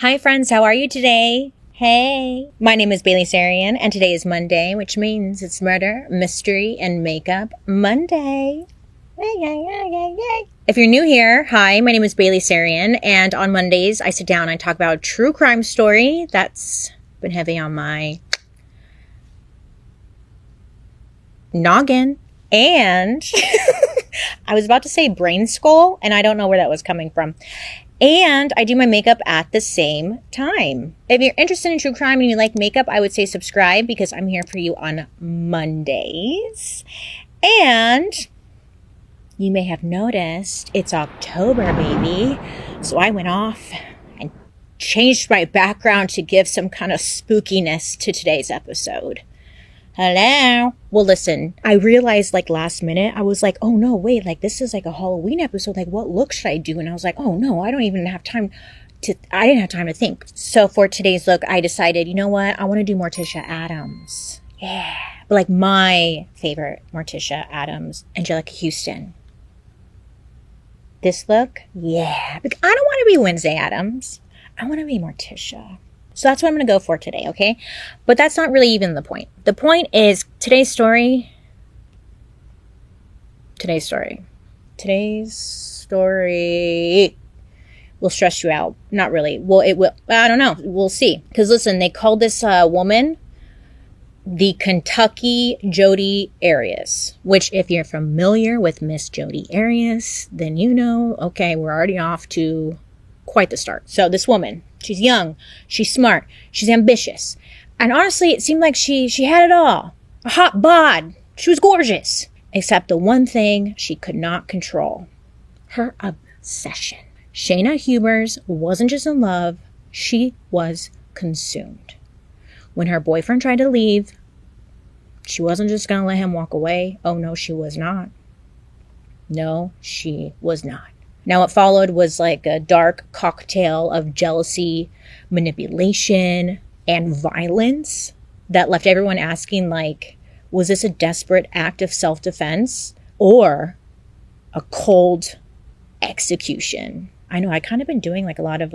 Hi friends, how are you today? Hey, my name is Bailey Sarian and today is Monday, which means it's murder, mystery, and makeup Monday. Yay, yay, yay, yay, yay. If you're new here, hi, my name is Bailey Sarian, and on Mondays I sit down and talk about a true crime story that's been heavy on my noggin. And I was about to say brain skull, and I don't know where that was coming from. And I do my makeup at the same time. If you're interested in true crime and you like makeup, I would say subscribe because I'm here for you on Mondays. And you may have noticed it's October, baby. So I went off and changed my background to give some kind of spookiness to today's episode. Hello. Well, listen, I realized last minute, I was like, oh no, wait, this is a Halloween episode. What look should I do? And I was like, oh no, I didn't have time to think. So for today's look, I decided, you know what? I want to do Morticia Addams. Yeah. But my favorite Morticia Addams, Angelica Houston. This look? Yeah. I don't want to be Wednesday Addams. I want to be Morticia. So that's what I'm going to go for today, okay? But that's not really even the point. The point is today's story will stress you out. Not really. Well, it will. I don't know. We'll see. Because listen, they called this woman the Kentucky Jodi Arias, which if you're familiar with Miss Jodi Arias, then you know, okay, we're already off to quite the start. So this woman, she's young, she's smart, she's ambitious. And honestly, it seemed like she had it all. A hot bod. She was gorgeous. Except the one thing she could not control. Her obsession. Shayna Hubers wasn't just in love, she was consumed. When her boyfriend tried to leave, she wasn't just going to let him walk away. Oh no, she was not. No, she was not. Now, what followed was a dark cocktail of jealousy, manipulation, and violence that left everyone asking, was this a desperate act of self-defense or a cold execution? I know, I kind of been doing a lot of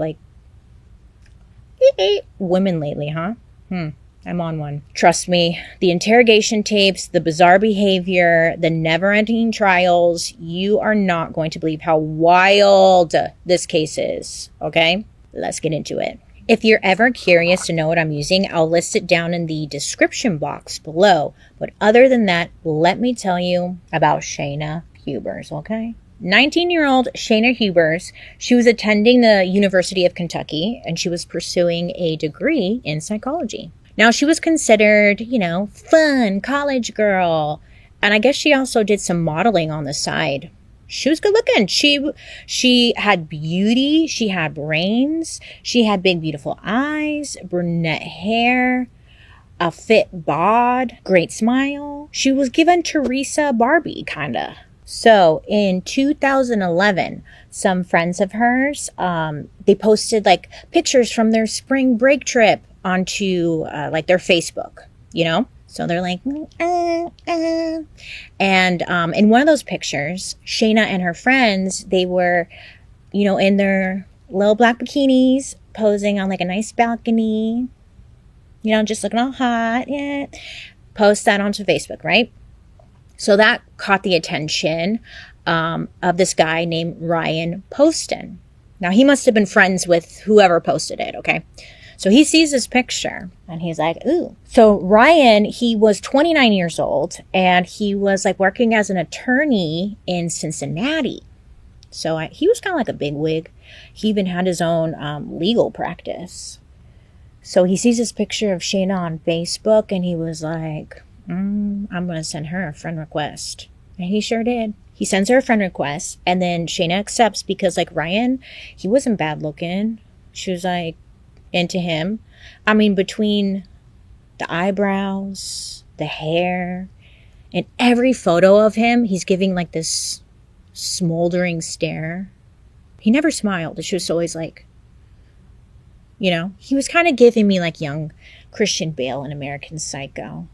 women lately, huh? I'm on one. Trust me, the interrogation tapes, the bizarre behavior, the never-ending trials, you are not going to believe how wild this case is, okay? Let's get into it. If you're ever curious to know what I'm using, I'll list it down in the description box below. But other than that, let me tell you about Shayna Hubers, okay? 19-year-old Shayna Hubers, she was attending the University of Kentucky, and she was pursuing a degree in psychology. Now, she was considered, fun college girl. And I guess she also did some modeling on the side. She was good looking. She had beauty. She had brains. She had big, beautiful eyes, brunette hair, a fit bod, great smile. She was given Teresa Barbie, kind of. So in 2011, some friends of hers, they posted pictures from their spring break trip onto their Facebook, So they're And in one of those pictures, Shayna and her friends, they were, in their little black bikinis, posing on a nice balcony, just looking all hot. Yeah. Post that onto Facebook, right? So that caught the attention of this guy named Ryan Poston. Now, he must have been friends with whoever posted it, okay? So he sees this picture and he's like, ooh. So Ryan, he was 29 years old and he was working as an attorney in Cincinnati. So he was kind of a bigwig. He even had his own legal practice. So he sees this picture of Shayna on Facebook and he was like, I'm going to send her a friend request. And he sure did. He sends her a friend request and then Shayna accepts because Ryan, he wasn't bad looking. She was into him. I mean, between the eyebrows, the hair, and every photo of him, he's giving this smoldering stare. He never smiled. She was always he was kind of giving me young Christian Bale in American Psycho.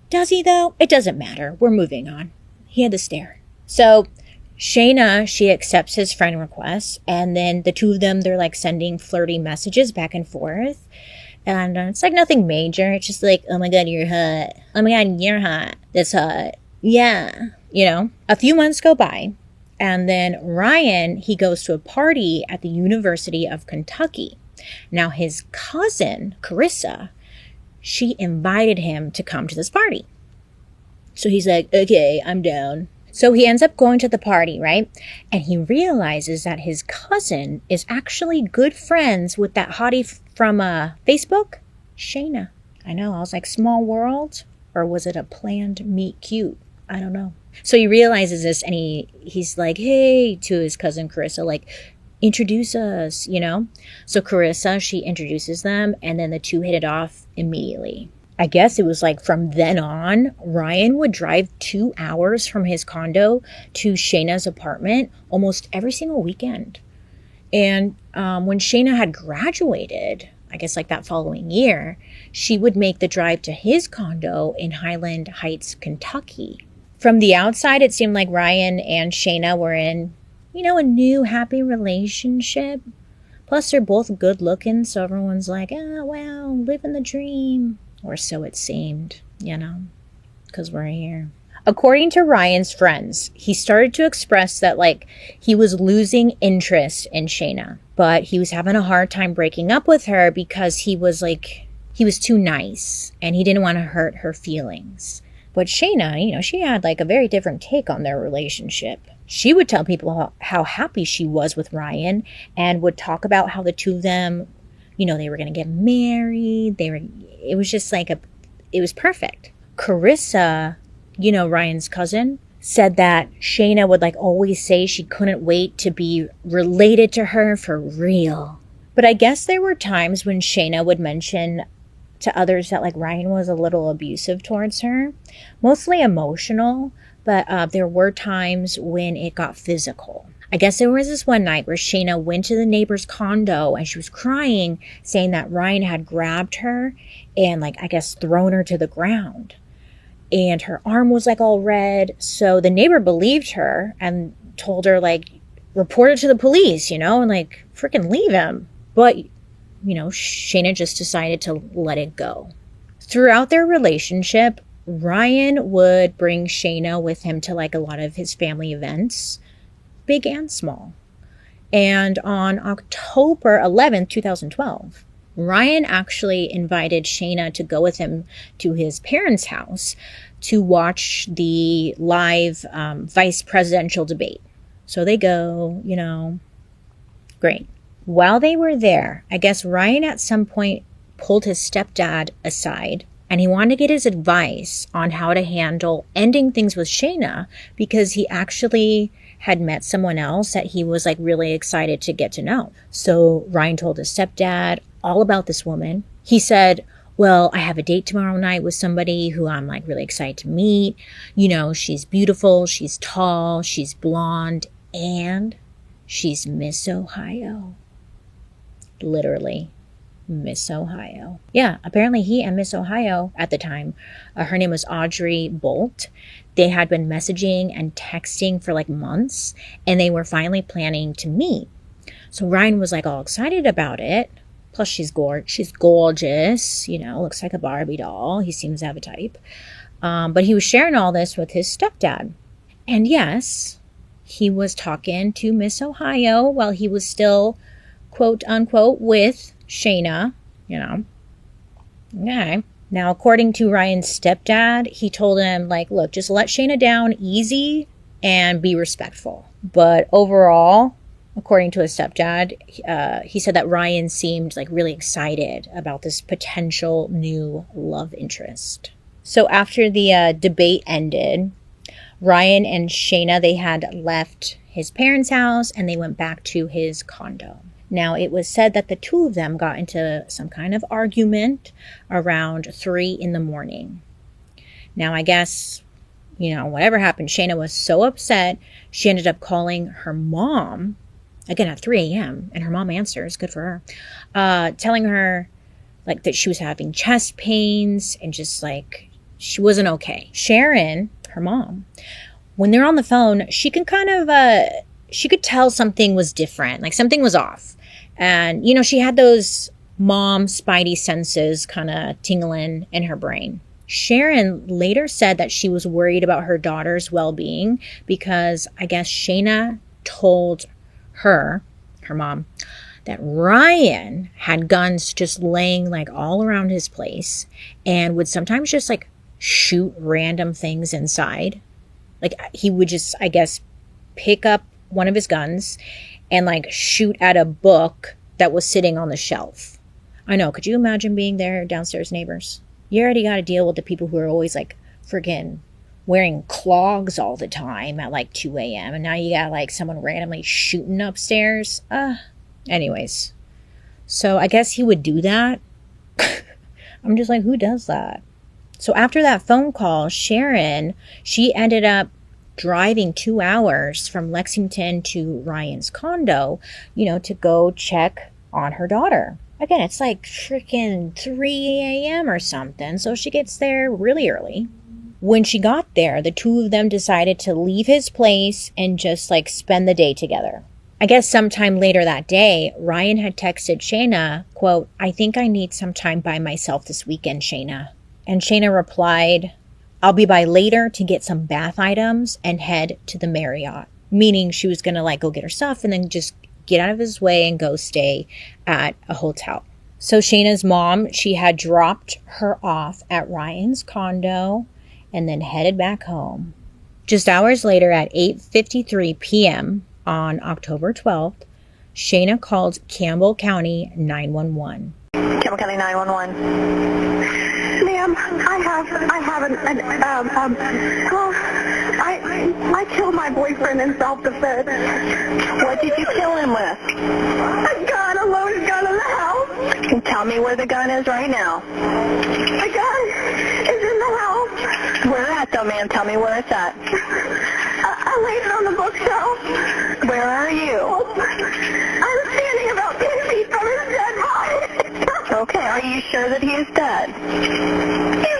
Does he though? It doesn't matter. We're moving on. He had the stare. So Shayna, she accepts his friend request, and then the two of them, they're like sending flirty messages back and forth. And it's like nothing major. It's just like, oh my God, you're hot. Oh my God, you're hot. That's hot. Yeah. You know, a few months go by, and then Ryan, he goes to a party at the University of Kentucky. Now, his cousin, Carissa, she invited him to come to this party. So he's like, okay, I'm down. So he ends up going to the party, right? And he realizes that his cousin is actually good friends with that hottie from Facebook, Shayna. I know, I was like, small world? Or was it a planned meet cute? I don't know. So he realizes this, and he's like, hey, to his cousin Carissa, like, introduce us, you know? So Carissa, she introduces them, and then the two hit it off immediately. I guess it was like from then on, Ryan would drive 2 hours from his condo to Shayna's apartment almost every single weekend. And when Shayna had graduated, I guess like that following year, she would make the drive to his condo in Highland Heights, Kentucky. From the outside, it seemed like Ryan and Shayna were in, you know, a new happy relationship. Plus, they're both good looking, so everyone's like, oh, wow, living the dream. Or so it seemed, you know, because we're here. According to Ryan's friends, he started to express that, like, he was losing interest in Shayna, but he was having a hard time breaking up with her because he was too nice and he didn't want to hurt her feelings. But Shayna, you know, she had like a very different take on their relationship. She would tell people how happy she was with Ryan and would talk about how the two of them, you know, they were going to get married. It was just like it was perfect. Carissa, you know, Ryan's cousin, said that Shayna would like always say she couldn't wait to be related to her for real. But I guess there were times when Shayna would mention to others that like Ryan was a little abusive towards her, mostly emotional, but there were times when it got physical. I guess there was this one night where Shayna went to the neighbor's condo and she was crying, saying that Ryan had grabbed her and like, I guess, thrown her to the ground. And her arm was like all red. So the neighbor believed her and told her like, report it to the police, you know, and like freaking leave him. But, you know, Shayna just decided to let it go. Throughout their relationship, Ryan would bring Shayna with him to like a lot of his family events, big and small. And on October 11th, 2012, Ryan actually invited Shayna to go with him to his parents' house to watch the live vice presidential debate. So they go, you know, great. While they were there, I guess Ryan at some point pulled his stepdad aside and he wanted to get his advice on how to handle ending things with Shayna because he actually had met someone else that he was like really excited to get to know. So Ryan told his stepdad all about this woman. He said, well, I have a date tomorrow night with somebody who I'm like really excited to meet. You know, she's beautiful, she's tall, she's blonde, and she's Miss Ohio. Literally, Miss Ohio. Yeah, apparently he and Miss Ohio at the time, her name was Audrey Bolt. They had been messaging and texting for like months, and they were finally planning to meet. So Ryan was like all excited about it. Plus she's gorgeous, you know, looks like a Barbie doll. He seems to have a type. But he was sharing all this with his stepdad. And yes, he was talking to Miss Ohio while he was still, quote unquote, with Shayna, you know. Okay. Now, according to Ryan's stepdad, he told him, like, look, just let Shayna down easy and be respectful. But overall, according to his stepdad, he said that Ryan seemed like really excited about this potential new love interest. So after the debate ended, Ryan and Shayna, they had left his parents' house and they went back to his condo. Now, it was said that the two of them got into some kind of argument around 3 a.m. Now, I guess, you know, whatever happened, Shayna was so upset, she ended up calling her mom, again at 3 a.m., and her mom answers, good for her, telling her, like, that she was having chest pains and just, like, she wasn't okay. Sharon, her mom, when they're on the phone, she can kind of, she could tell something was different, like something was off. And, you know, she had those mom spidey senses kind of tingling in her brain. Sharon later said that she was worried about her daughter's well-being because I guess Shayna told her mom, that Ryan had guns just laying like all around his place and would sometimes just like shoot random things inside. Like he would just, I guess, pick up one of his guns and like shoot at a book that was sitting on the shelf. I know. Could you imagine being their downstairs neighbors? You already got to deal with the people who are always like friggin' wearing clogs all the time at like 2 a.m. And now you got like someone randomly shooting upstairs. Anyways. So I guess he would do that. I'm just like, who does that? So after that phone call, Sharon, she ended up driving 2 hours from Lexington to Ryan's condo, you know, to go check on her daughter. Again, it's like freaking 3 a.m. or something. So she gets there really early. When she got there, the two of them decided to leave his place and just like spend the day together. I guess sometime later that day, Ryan had texted Shayna, quote, "I think I need some time by myself this weekend, Shayna." And Shayna replied, "I'll be by later to get some bath items and head to the Marriott." Meaning she was going to like go get her stuff and then just get out of his way and go stay at a hotel. So Shayna's mom, she had dropped her off at Ryan's condo and then headed back home. Just hours later at 8:53 p.m. on October 12th, Shayna called Campbell County 911. Campbell County 911. Ma'am, I killed my boyfriend in self-defense. What did you kill him with? A gun, a loaded gun in the house. Can tell me where the gun is right now. The gun is in the house. Where at though, ma'am? Tell me where it's at. I laid it on the bookshelf. Where are you? I'm standing about 10 feet from his dead body. Okay, are you sure that he's dead?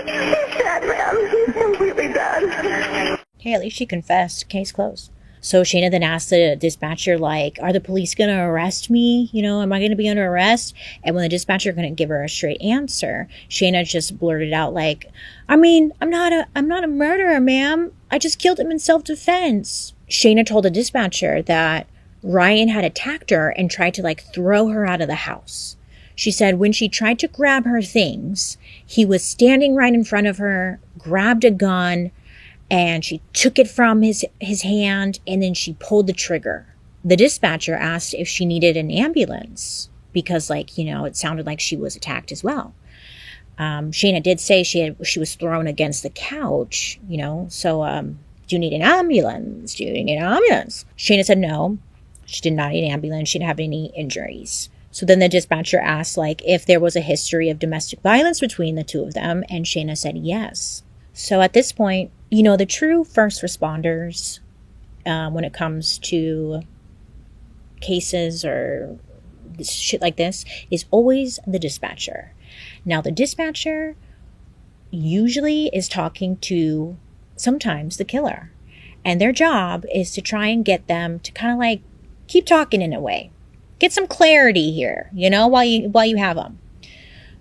He's dead, ma'am. He's completely dead. Hey, at least she confessed. Case closed. So Shayna then asked the dispatcher, like, are the police going to arrest me? You know, am I going to be under arrest? And when the dispatcher couldn't give her a straight answer, Shayna just blurted out, like, I mean, I'm not a murderer, ma'am. I just killed him in self-defense. Shayna told the dispatcher that Ryan had attacked her and tried to, like, throw her out of the house. She said when she tried to grab her things, he was standing right in front of her, grabbed a gun, and she took it from his hand, and then she pulled the trigger. The dispatcher asked if she needed an ambulance because, like, you know, it sounded like she was attacked as well. Shayna did say she was thrown against the couch, you know, so do you need an ambulance? Do you need an ambulance? Shayna said no, she did not need an ambulance. She didn't have any injuries. So then the dispatcher asked, like, if there was a history of domestic violence between the two of them, and Shayna said yes. So at this point, you know, the true first responders, when it comes to cases or shit like this, is always the dispatcher. Now, the dispatcher usually is talking to sometimes the killer, and their job is to try and get them to kind of like keep talking in a way, get some clarity here, you know, while you have them.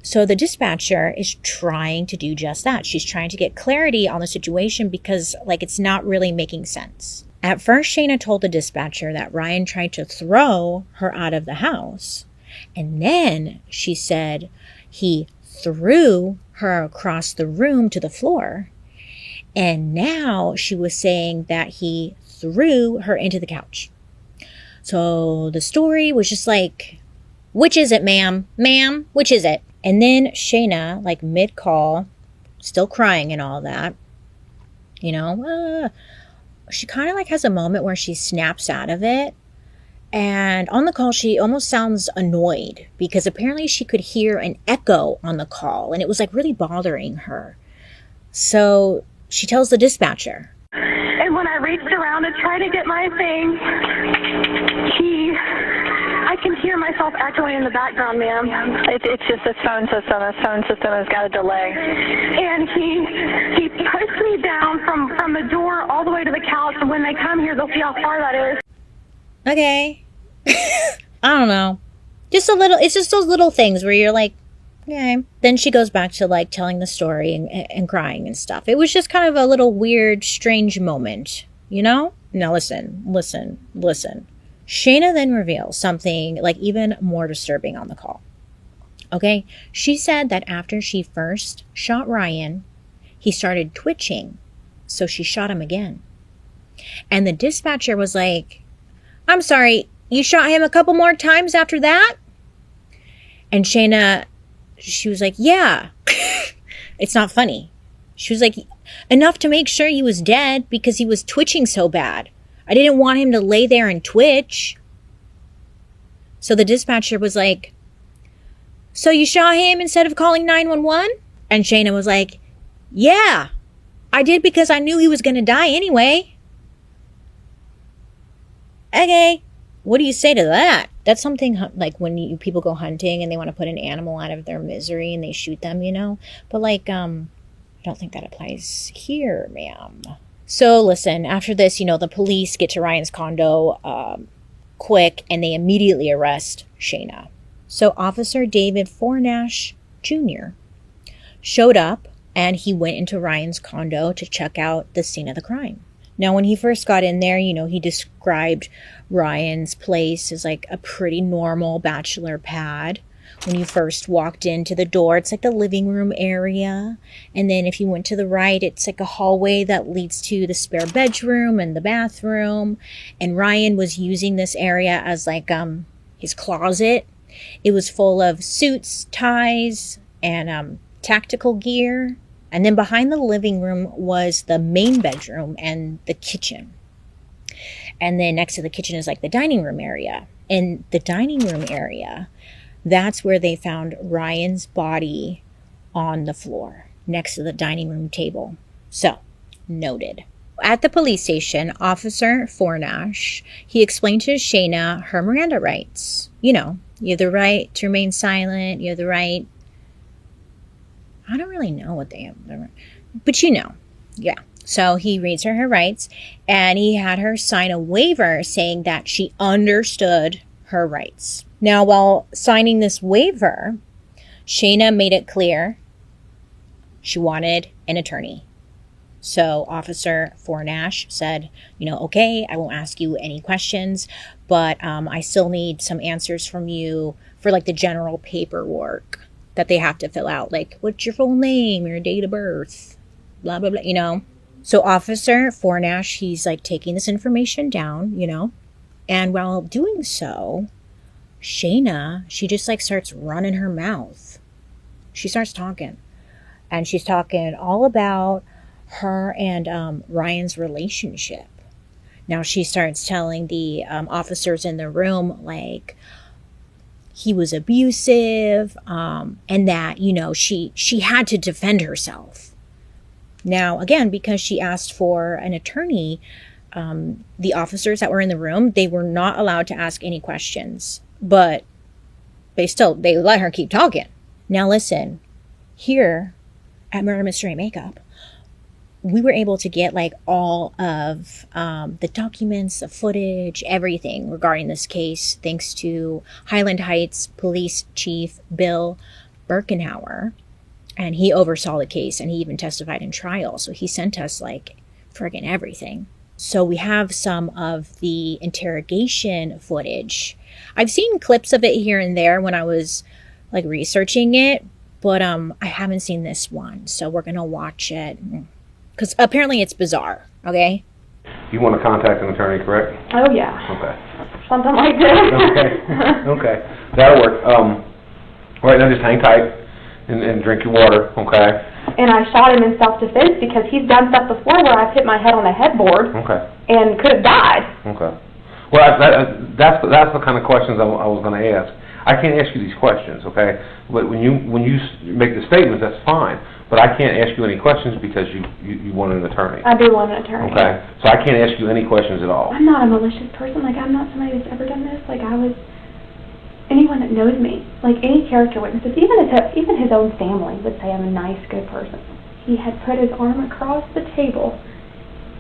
So the dispatcher is trying to do just that. She's trying to get clarity on the situation because, like, it's not really making sense. At first, Shayna told the dispatcher that Ryan tried to throw her out of the house. And then she said he threw her across the room to the floor. And now she was saying that he threw her into the couch. So the story was just like, which is it, ma'am? Ma'am, which is it? And then Shayna, like mid-call, still crying and all that, you know, she kind of like has a moment where she snaps out of it. And on the call, she almost sounds annoyed because apparently she could hear an echo on the call and it was like really bothering her. So she tells the dispatcher. And when I reached around to try to get my things, I can hear myself echoing in the background, ma'am. It's just his phone system. His phone system has got a delay. And he pushed me down from the door all the way to the couch, and when they come here, they'll see how far that is. Okay. I don't know. Just a little, it's just those little things where you're like, okay. Then she goes back to like telling the story and crying and stuff. It was just kind of a little weird, strange moment, you know? Now listen. Shayna then reveals something like even more disturbing on the call. Okay? She said that after she first shot Ryan, he started twitching. So she shot him again. And the dispatcher was like, I'm sorry, you shot him a couple more times after that? And Shayna, she was like, yeah. It's not funny. She was like, enough to make sure he was dead because he was twitching so bad. I didn't want him to lay there and twitch. So the dispatcher was like, so you shot him instead of calling 911? And Shayna was like, yeah, I did because I knew he was going to die anyway. Okay, what do you say to that? That's something like when people go hunting and they want to put an animal out of their misery and they shoot them, you know? But like, I don't think that applies here, ma'am. So listen, after this, you know, the police get to Ryan's condo quick and they immediately arrest Shayna. So Officer David Fornash Jr. showed up and he went into Ryan's condo to check out the scene of the crime. Now, when he first got in there, you know, he described Ryan's place as like a pretty normal bachelor pad. When you first walked into the door, it's like the living room area. And then if you went to the right, it's like a hallway that leads to the spare bedroom and the bathroom. And Ryan was using this area as like his closet. It was full of suits, ties, and tactical gear. And then behind the living room was the main bedroom and the kitchen. And then next to the kitchen is like the dining room area. In the dining room area, that's where they found Ryan's body on the floor next to the dining room table. So, noted. At the police station, Officer Fornash, he explained to Shayna her Miranda rights. You know, you have the right to remain silent. You have the right... I don't really know what they have. But you know. Yeah. So he reads her rights and he had her sign a waiver saying that she understood her rights. Now, while signing this waiver, Shayna made it clear she wanted an attorney. So Officer Fornash said, you know, okay, I won't ask you any questions, but I still need some answers from you for like the general paperwork that they have to fill out. Like, what's your full name, your date of birth, blah, blah, blah, you know. So Officer Fornash, he's like taking this information down, you know. And while doing so, Shayna, she just like starts running her mouth. She starts talking. And she's talking all about her and Ryan's relationship. Now she starts telling the officers in the room, like, he was abusive, and that, you know, she had to defend herself. Now, again, because she asked for an attorney, the officers that were in the room, they were not allowed to ask any questions. But they let her keep talking. Now listen, here at Murder Mystery Makeup, we were able to get like all of the documents, the footage, everything regarding this case, thanks to Highland Heights Police Chief Bill Birkenhauer. And he oversaw the case and he even testified in trial. So he sent us like friggin' everything. So we have some of the interrogation footage. I've seen clips of it here and there when I was like researching it, but I haven't seen this one. So we're gonna watch it because apparently it's bizarre. Okay. You want to contact an attorney, correct? Oh, yeah. Okay. Something like this. Okay. That'll work. All right, now just hang tight and drink your water, okay? And I shot him in self-defense because he's done stuff before where I've hit my head on a headboard and could have died. Okay. Well, that's the kind of questions I was going to ask. I can't ask you these questions, okay? But when you make the statements, that's fine. But I can't ask you any questions because you want an attorney. I do want an attorney. Okay. So I can't ask you any questions at all. I'm not a malicious person. Like, I'm not somebody that's ever done this. Like, I was anyone that knows me, like any character witnesses, even his own family would say I'm a nice, good person. He had put his arm across the table,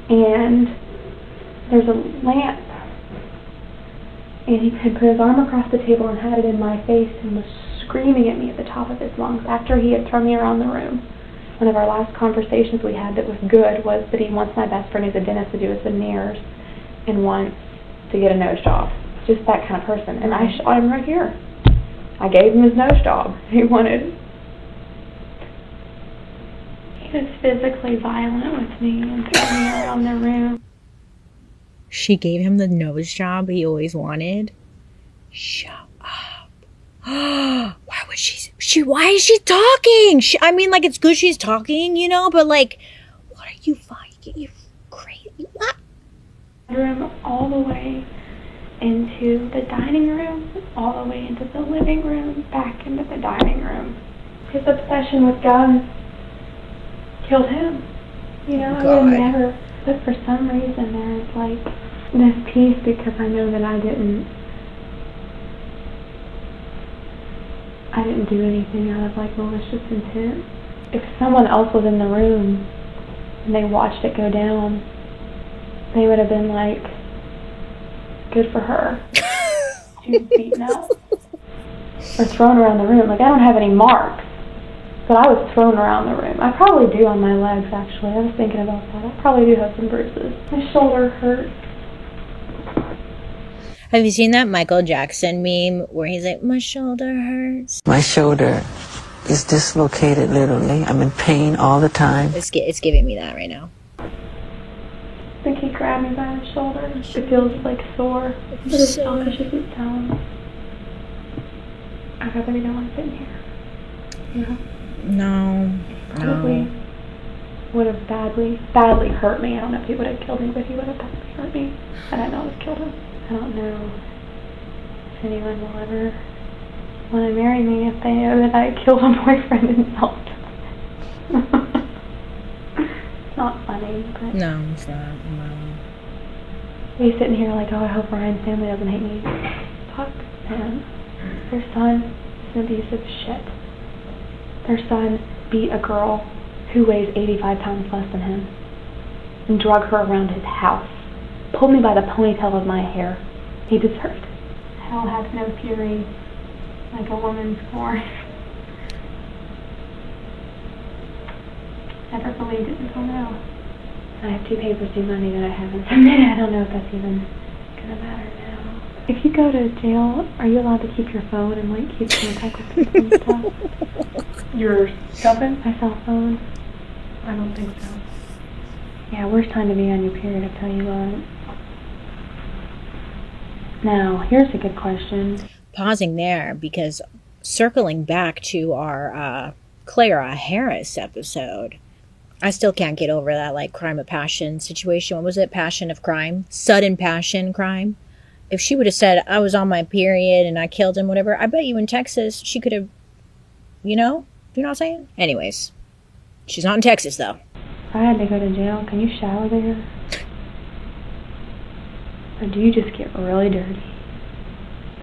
and there's a lamp, and he had put his arm across the table and had it in my face and was screaming at me at the top of his lungs after he had thrown me around the room. One of our last conversations we had that was good was that he wants my best friend who's a dentist to do his veneers and wants to get a nose job. Just that kind of person. And I shot him right here. I gave him his nose job. He was physically violent with me and threw me around the room. She gave him the nose job he always wanted. Shut up. Why would why is she talking? I mean, like, it's good she's talking, you know, but like, what are you fucking, you crazy, what? Room all the way into the dining room, all the way into the living room, back into the dining room. His obsession with guns killed him. You know, I would have never, but for some reason there's like this peace because I know that I didn't do anything out of like malicious intent. If someone else was in the room and they watched it go down, they would have been like, good for her. She was beaten up or thrown around the room. Like, I don't have any marks, but I was thrown around the room. I probably do on my legs, actually. I was thinking about that. I probably do have some bruises. My shoulder hurts. Have you seen that Michael Jackson meme where he's like, my shoulder hurts? My shoulder is dislocated, literally. I'm in pain all the time. It's giving me that right now. I think he grabbed me by the shoulder. It feels like sore. But it's selfish as it sounds. I'd rather we don't want to sit in here. You know? No. Probably would have badly hurt me. I don't know if he would have killed me, but he would have badly hurt me. And I know it killed him. I don't know if anyone will ever want to marry me if they know that I killed a boyfriend in self-defense. It's not funny, but... No, it's not. No. He's sitting here like, oh, I hope Ryan's family doesn't hate me. Fuck them. Their son is an abusive shit. Their son beat a girl who weighs 85 pounds less than him and drug her around his house. Pulled me by the ponytail of my hair. He deserved it. Hell has no fury like a woman's scorn. Never believed it until now. I have 2 papers due Monday that I haven't submitted. I don't know if that's even gonna matter now. If you go to jail, are you allowed to keep your phone and like keep contact with people and stuff? Your cell phone? My cell phone? I don't think so. Yeah, worst time to be on your period, I'll tell you what. Now, here's a good question. Pausing there because circling back to our Clara Harris episode, I still can't get over that like crime of passion situation. What was it? Passion of crime? Sudden passion crime? If she would have said, I was on my period and I killed him, whatever, I bet you in Texas she could have, you know what I'm saying? Anyways, she's not in Texas though. If I had to go to jail, can you shower there? Or do you just get really dirty?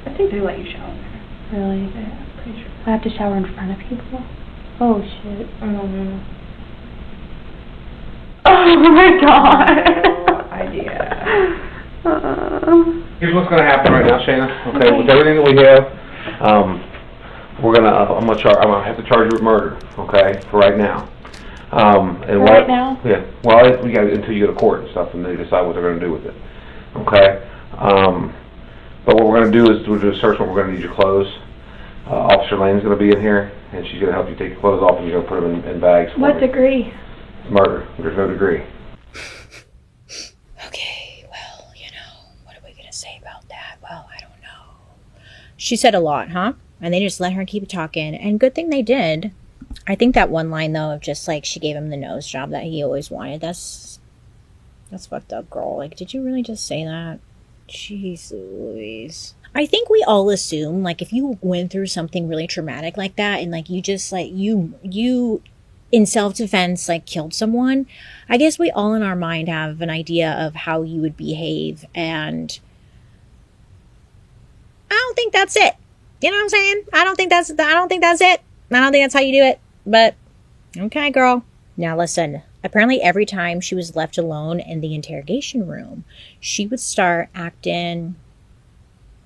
I think they let you shower there. Really? Yeah, I'm pretty sure. I have to shower in front of people? Oh, shit. I don't know. Oh, my God. No idea. Here's what's going to happen right now, Shayna. Okay, with everything that we have, I'm gonna have to charge you with murder. Okay, for right now. Right now? Yeah. Well, we got until you go to court and stuff, and they decide what they're going to do with it. Okay. But what we're going to do is we'll do a search. We're going to need your clothes. Officer Lane's going to be in here, and she's going to help you take your clothes off, and you're going to put them in bags. What degree? Murder. There's no degree. Okay, well, what are we going to say about that? Well, I don't know. She said a lot, huh? And they just let her keep talking. And good thing they did. I think that one line, though, of just, like, she gave him the nose job that he always wanted, that's fucked up, girl. Like, did you really just say that? Jeez Louise. I think we all assume, like, if you went through something really traumatic like that, and, like, you just, like, you in self-defense, like, killed someone, I guess we all in our mind have an idea of how you would behave, and I don't think that's it. You know what I'm saying? I don't think that's it. I don't think that's how you do it. But okay, girl. Now listen. Apparently every time she was left alone in the interrogation room, she would start acting,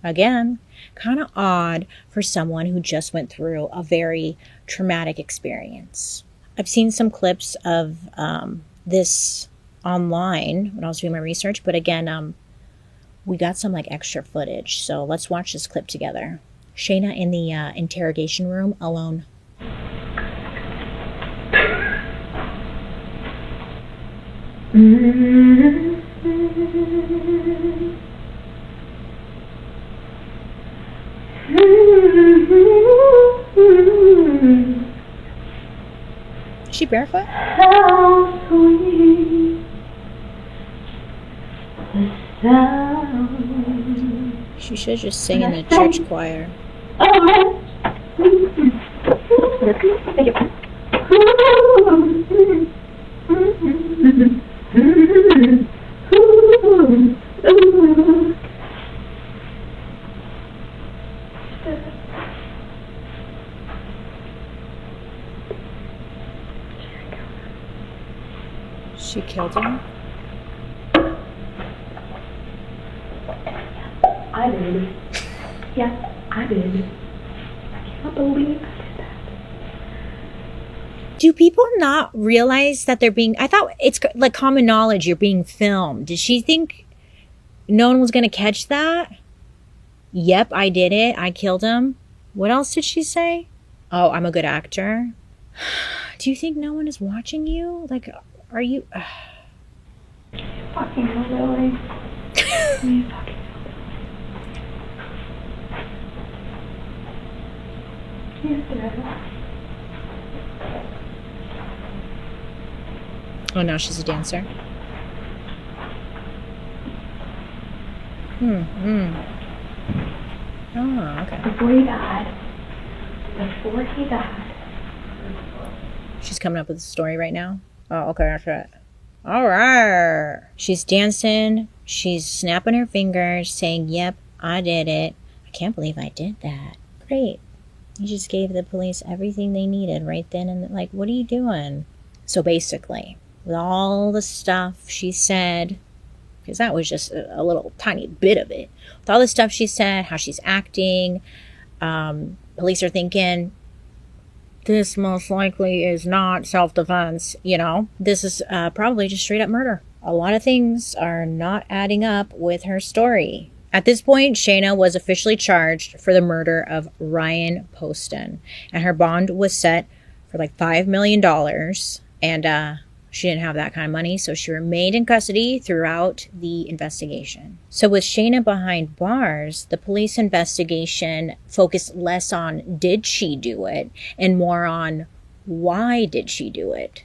again, kind of odd for someone who just went through a very traumatic experience. I've seen some clips of this online when I was doing my research, but again, we got some like extra footage. So let's watch this clip together. Shayna in the interrogation room alone. Is she barefoot? How sweet the sound. She should just sing in the church choir. Thank you. She killed him? I did. Yes, I did. I cannot believe I did that. Do people not realize that they're being... I thought it's like common knowledge you're being filmed. Did she think no one was going to catch that? Yep, I did it. I killed him. What else did she say? Oh, I'm a good actor. Do you think no one is watching you? Like, are you... Fucking hillbilly. You fucking He's dead. Oh, now she's a dancer. Oh, okay. Before he died. She's coming up with a story right now. Oh, okay, that's right. All right. She's dancing. She's snapping her fingers, saying, yep, I did it. I can't believe I did that. Great. You just gave the police everything they needed right then and like, what are you doing? So basically, with all the stuff she said, because that was just a little tiny bit of it, with all the stuff she said, how she's acting, police are thinking, this most likely is not self-defense, you know? This is probably just straight up murder. A lot of things are not adding up with her story. At this point, Shayna was officially charged for the murder of Ryan Poston, and her bond was set for like $5 million, and she didn't have that kind of money, so she remained in custody throughout the investigation. So with Shayna behind bars, the police investigation focused less on did she do it, and more on why did she do it.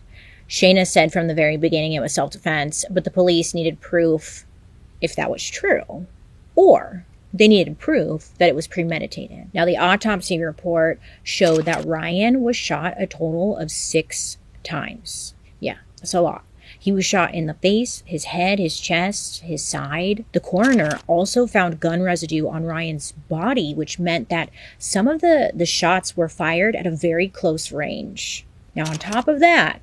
Shayna said from the very beginning it was self-defense, but the police needed proof if that was true. Or they needed proof that it was premeditated. Now, the autopsy report showed that Ryan was shot a total of 6 times. Yeah, that's a lot. He was shot in the face, his head, his chest, his side. The coroner also found gun residue on Ryan's body, which meant that some of the shots were fired at a very close range. Now, on top of that,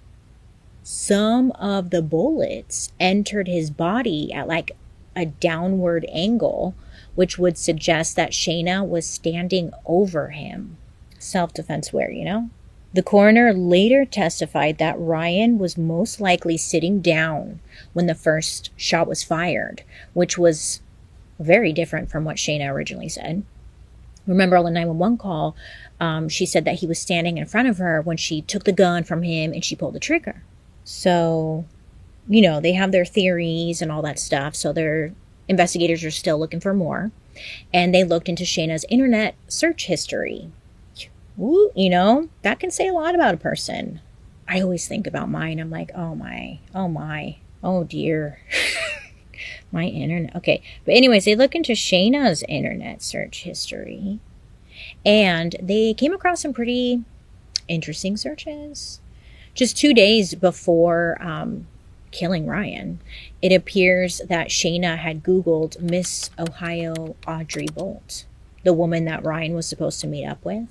some of the bullets entered his body at like a downward angle, which would suggest that Shayna was standing over him. Self-defense wear, you know? The coroner later testified that Ryan was most likely sitting down when the first shot was fired, which was very different from what Shayna originally said. Remember on the 911 call, she said that he was standing in front of her when she took the gun from him and she pulled the trigger. So, you know, they have their theories and all that stuff. So their investigators are still looking for more. And they looked into Shayna's internet search history. Ooh, you know, that can say a lot about a person. I always think about mine. I'm like, oh my, oh dear. My internet. Okay. But anyways, they look into Shayna's internet search history. And they came across some pretty interesting searches. Just 2 days before killing Ryan, it appears that Shayna had Googled Miss Ohio Audrey Bolt. the woman that Ryan was supposed to meet up with.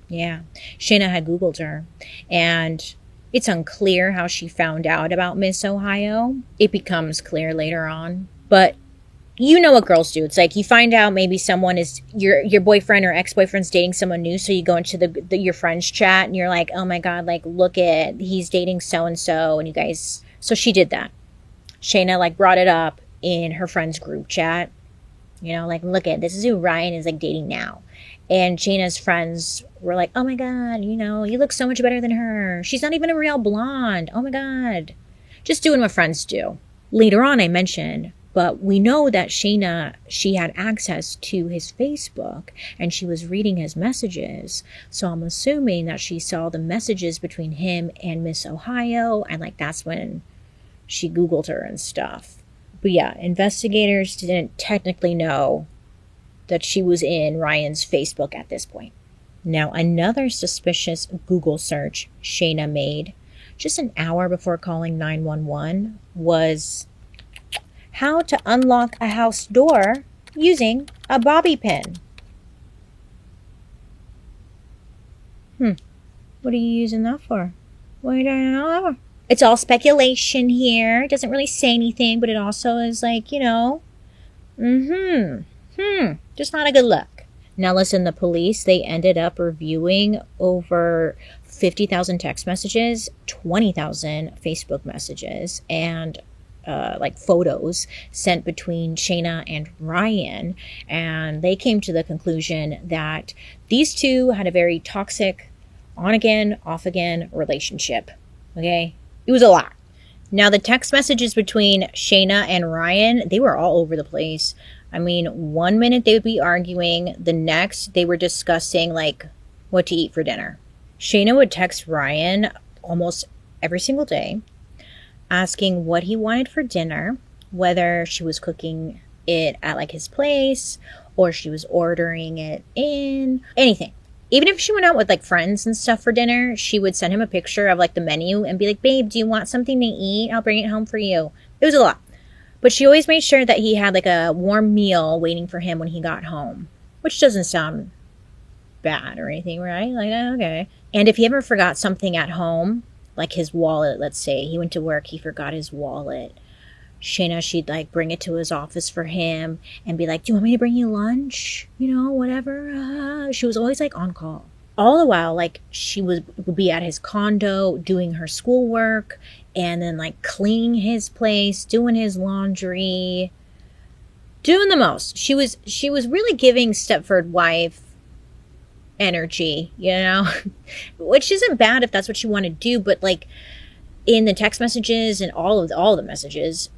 Yeah, Shayna had Googled her, and it's unclear how she found out about Miss Ohio. It becomes clear later on, but you know what girls do. It's like you find out maybe someone is your boyfriend or ex-boyfriend's dating someone new, so you go into your friends chat and you're like, oh my god, like look at, he's dating so and so, and you guys. So she did that. Shayna like brought it up in her friends group chat. You know, like look at, this is who Ryan is like dating now. And Shayna's friends were like, oh my god, you know, you look so much better than her. She's not even a real blonde. Oh my god. Just doing what friends do. Later on, I mentioned, but we know that Shayna, she had access to his Facebook and she was reading his messages. So I'm assuming that she saw the messages between him and Miss Ohio. And like, that's when she Googled her and stuff. But yeah, investigators didn't technically know that she was in Ryan's Facebook at this point. Now, another suspicious Google search Shayna made just an hour before calling 911 was how to unlock a house door using a bobby pin. What are you using that for? What are you doing that for? It's all speculation here. It doesn't really say anything, but it also is like, you know, just not a good look. Now listen, the police, they ended up reviewing over 50,000 text messages, 20,000 Facebook messages, and like photos sent between Shayna and Ryan. And they came to the conclusion that these two had a very toxic on again, off again relationship. Okay? It was a lot. Now, the text messages between Shayna and Ryan, they were all over the place. I mean, one minute they would be arguing, the next they were discussing, like, what to eat for dinner. Shayna would text Ryan almost every single day, asking what he wanted for dinner, whether she was cooking it at, like, his place, or she was ordering it in, anything. Even if she went out with like friends and stuff for dinner, she would send him a picture of like the menu and be like, babe, do you want something to eat? I'll bring it home for you. It was a lot. But she always made sure that he had like a warm meal waiting for him when he got home, which doesn't sound bad or anything, right? Like, okay. And if he ever forgot something at home, like his wallet, let's say he went to work, he forgot his wallet, Shayna, she'd like bring it to his office for him and be like, do you want me to bring you lunch? You know, whatever. She was always like on call. All the while, like she would be at his condo doing her schoolwork and then like cleaning his place, doing his laundry, doing the most. She was really giving Stepford wife energy, you know, which isn't bad if that's what you want to do. But like in the text messages and all the messages,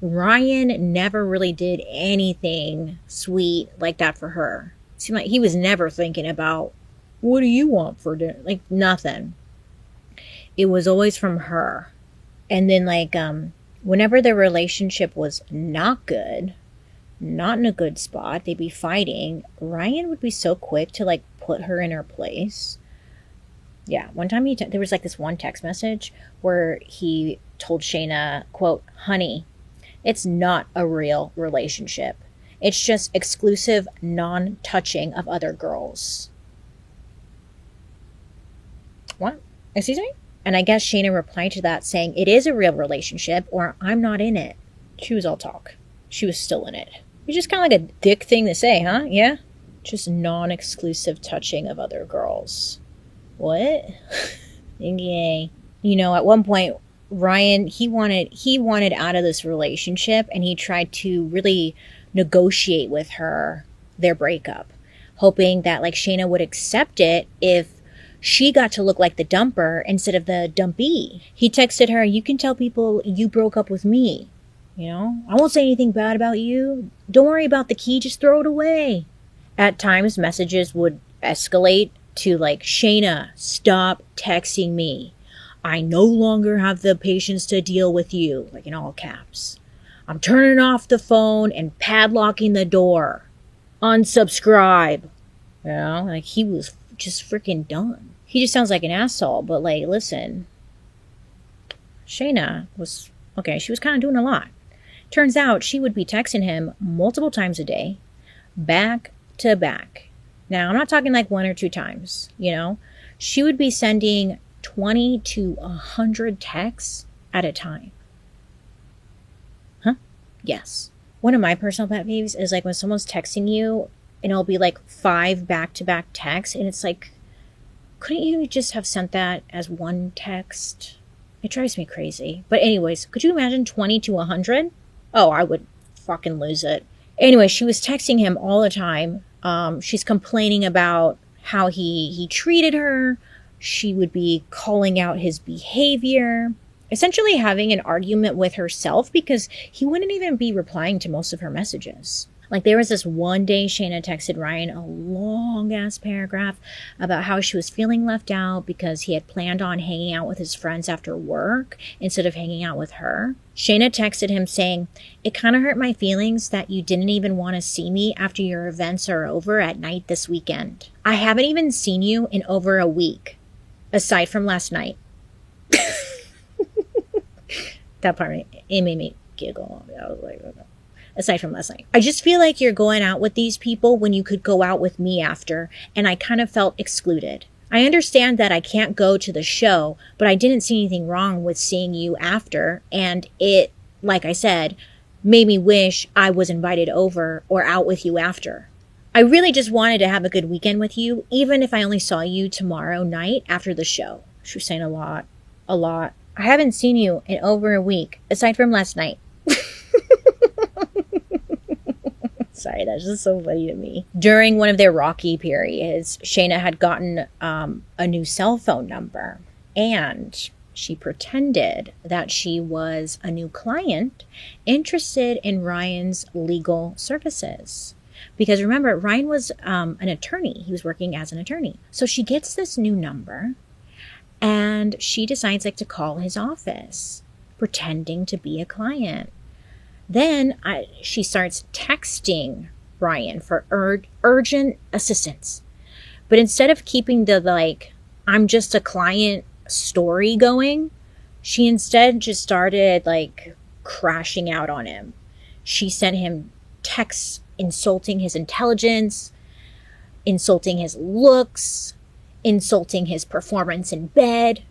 Ryan never really did anything sweet like that for her. It seemed like he was never thinking about, what do you want for dinner? Like, nothing. It was always from her. And then, like, whenever their relationship was not good, not in a good spot, they'd be fighting, Ryan would be so quick to, like, put her in her place. Yeah, one time there was, like, this one text message where he told Shayna, quote, honey, it's not a real relationship. It's just exclusive non-touching of other girls. What? Excuse me? And I guess Shayna replied to that saying, it is a real relationship or I'm not in it. She was all talk. She was still in it. It's just kind of like a dick thing to say, huh? Yeah? Just non-exclusive touching of other girls. What? Okay. You know, at one point, Ryan, he wanted out of this relationship and he tried to really negotiate with her their breakup, hoping that like Shayna would accept it if she got to look like the dumper instead of the dumpee. He texted her, you can tell people you broke up with me. You know, I won't say anything bad about you. Don't worry about the key, just throw it away. At times, messages would escalate to like, Shayna, stop texting me. I no longer have the patience to deal with you, like in all caps. I'm turning off the phone and padlocking the door. Unsubscribe. You know, like he was just freaking done. He just sounds like an asshole, but like, listen. Shayna was, okay, she was kind of doing a lot. Turns out she would be texting him multiple times a day, back to back. Now, I'm not talking like 1 or 2 times, you know. She would be sending 20 to 100 texts at a time. Huh? Yes. One of my personal pet peeves is like when someone's texting you and it'll be like 5 back-to-back texts, and it's like, couldn't you just have sent that as one text? It drives me crazy. But anyways, could you imagine 20 to 100? Oh, I would fucking lose it. Anyway, she was texting him all the time. She's complaining about how he treated her. She would be calling out his behavior, essentially having an argument with herself because he wouldn't even be replying to most of her messages. Like, there was this one day Shayna texted Ryan a long-ass paragraph about how she was feeling left out because he had planned on hanging out with his friends after work instead of hanging out with her. Shayna texted him saying, "It kind of hurt my feelings that you didn't even want to see me after your events are over at night this weekend. I haven't even seen you in over a week, aside from last night." That part, it made me giggle. I was like, okay. Aside from last night. I just feel like you're going out with these people when you could go out with me after, and I kind of felt excluded. I understand that I can't go to the show, but I didn't see anything wrong with seeing you after, and it, like I said, made me wish I was invited over or out with you after. I really just wanted to have a good weekend with you, even if I only saw you tomorrow night after the show. She was saying a lot. I haven't seen you in over a week, aside from last night. Sorry, that's just so funny to me. During one of their rocky periods, Shayna had gotten a new cell phone number, and she pretended that she was a new client interested in Ryan's legal services. Because remember, Ryan was an attorney. He was working as an attorney. So she gets this new number, and she decides to call his office, pretending to be a client. Then she starts texting Ryan for urgent assistance. But instead of keeping the, I'm just a client story going, she instead just started, crashing out on him. She sent him texts insulting his intelligence, insulting his looks, insulting his performance in bed.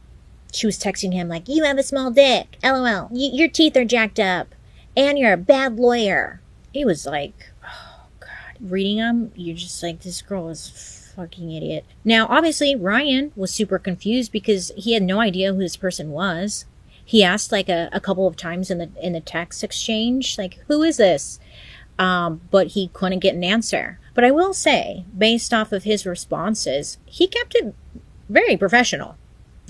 She was texting him "You have a small dick, LOL. Your teeth are jacked up. And you're a bad lawyer." It was oh God. Reading them, you're just this girl is a fucking idiot. Now, obviously, Ryan was super confused because he had no idea who this person was. He asked a couple of times in the text exchange, who is this? But he couldn't get an answer. But I will say, based off of his responses, he kept it very professional,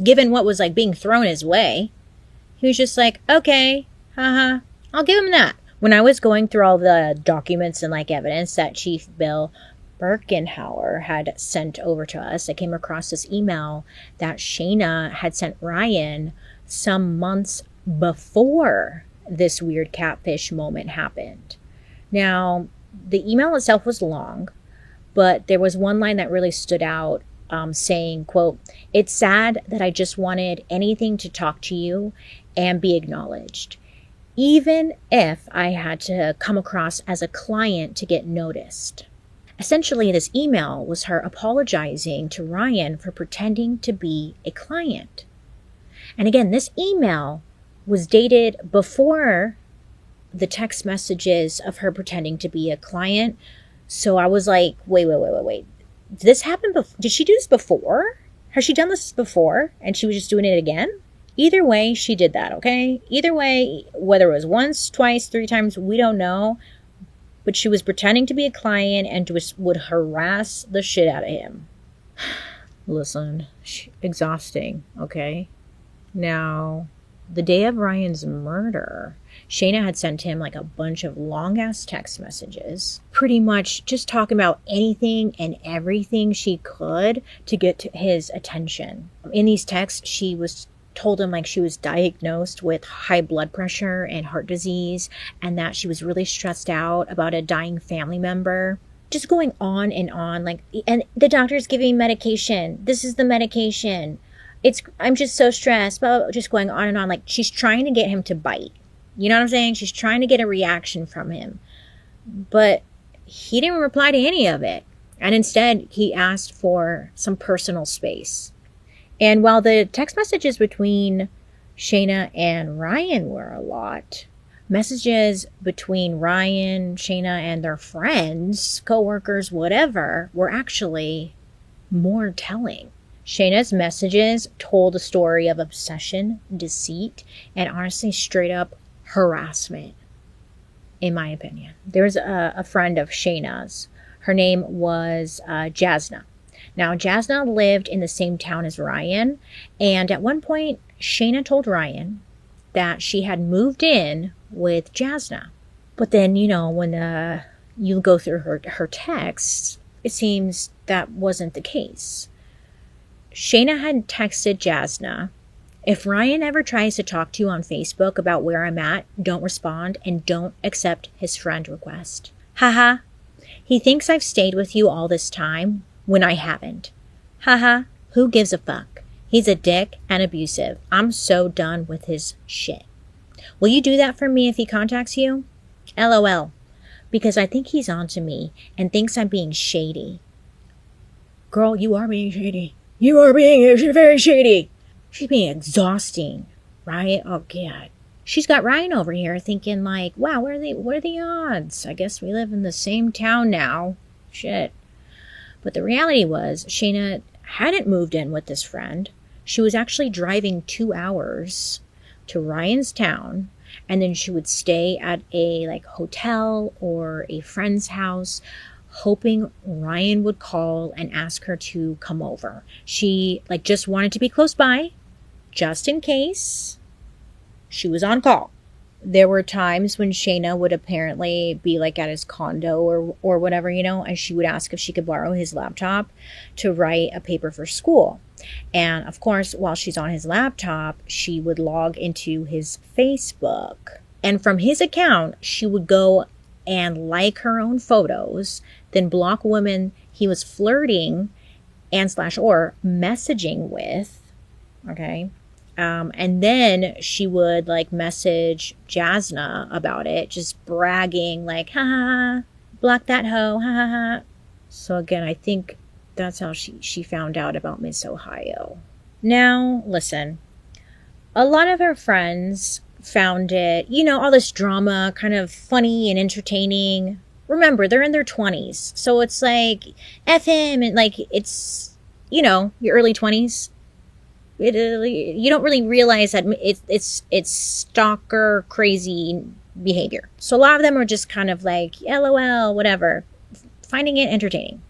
given what was being thrown his way. He was just okay, haha. I'll give him that. When I was going through all the documents and evidence that Chief Bill Birkenhauer had sent over to us, I came across this email that Shayna had sent Ryan some months before this weird catfish moment happened. Now, the email itself was long, but there was one line that really stood out, saying, quote, "It's sad that I just wanted anything to talk to you and be acknowledged, even if I had to come across as a client to get noticed." Essentially, this email was her apologizing to Ryan for pretending to be a client. And again, this email was dated before the text messages of her pretending to be a client. So I was like, wait. Did this happen did she do this before? Has she done this before and she was just doing it again? Either way, she did that, okay? Either way, whether it was once, twice, 3 times, we don't know. But she was pretending to be a client and would harass the shit out of him. Listen, exhausting, okay? Now, the day of Ryan's murder, Shayna had sent him a bunch of long-ass text messages, pretty much just talking about anything and everything she could to get to his attention. In these texts, she told him she was diagnosed with high blood pressure and heart disease, and that she was really stressed out about a dying family member. Just going on and on, and the doctor's giving medication. This is the medication. I'm just so stressed, but just going on and on. She's trying to get him to bite. You know what I'm saying? She's trying to get a reaction from him. But he didn't reply to any of it. And instead, he asked for some personal space. And while the text messages between Shayna and Ryan were a lot, messages between Ryan, Shayna, and their friends, coworkers, whatever, were actually more telling. Shayna's messages told a story of obsession, deceit, and honestly straight up harassment, in my opinion. There was a friend of Shayna's. Her name was Jasna. Now, Jasna lived in the same town as Ryan, and at one point, Shayna told Ryan that she had moved in with Jasna. But then, when you go through her texts, it seems that wasn't the case. Shayna had texted Jasna, "If Ryan ever tries to talk to you on Facebook about where I'm at, don't respond and don't accept his friend request. Haha. He thinks I've stayed with you all this time when I haven't. Haha. Who gives a fuck? He's a dick and abusive. I'm so done with his shit. Will you do that for me if he contacts you? LOL. Because I think he's onto me and thinks I'm being shady." Girl, you are being shady. You are being very shady. She's being exhausting, right? Oh, God. She's got Ryan over here thinking like, wow, what are the odds? I guess we live in the same town now. Shit. But the reality was, Shayna hadn't moved in with this friend. She was actually driving 2 hours to Ryan's town, and then she would stay at a hotel or a friend's house, hoping Ryan would call and ask her to come over. She just wanted to be close by, just in case she was on call. There were times when Shayna would apparently be at his condo or whatever, and she would ask if she could borrow his laptop to write a paper for school. And of course, while she's on his laptop, she would log into his Facebook. And from his account, she would go and like her own photos, then block women he was flirting and/or messaging with. Okay. And then she would message Jasna about it, just bragging ha, block that hoe, ha. So again, I think that's how she found out about Miss Ohio. Now, listen, a lot of her friends found it, all this drama kind of funny and entertaining. Remember, they're in their 20s. So it's F him, and it's, your early 20s. You don't really realize that it's stalker crazy behavior. So a lot of them are just kind of LOL, whatever, finding it entertaining.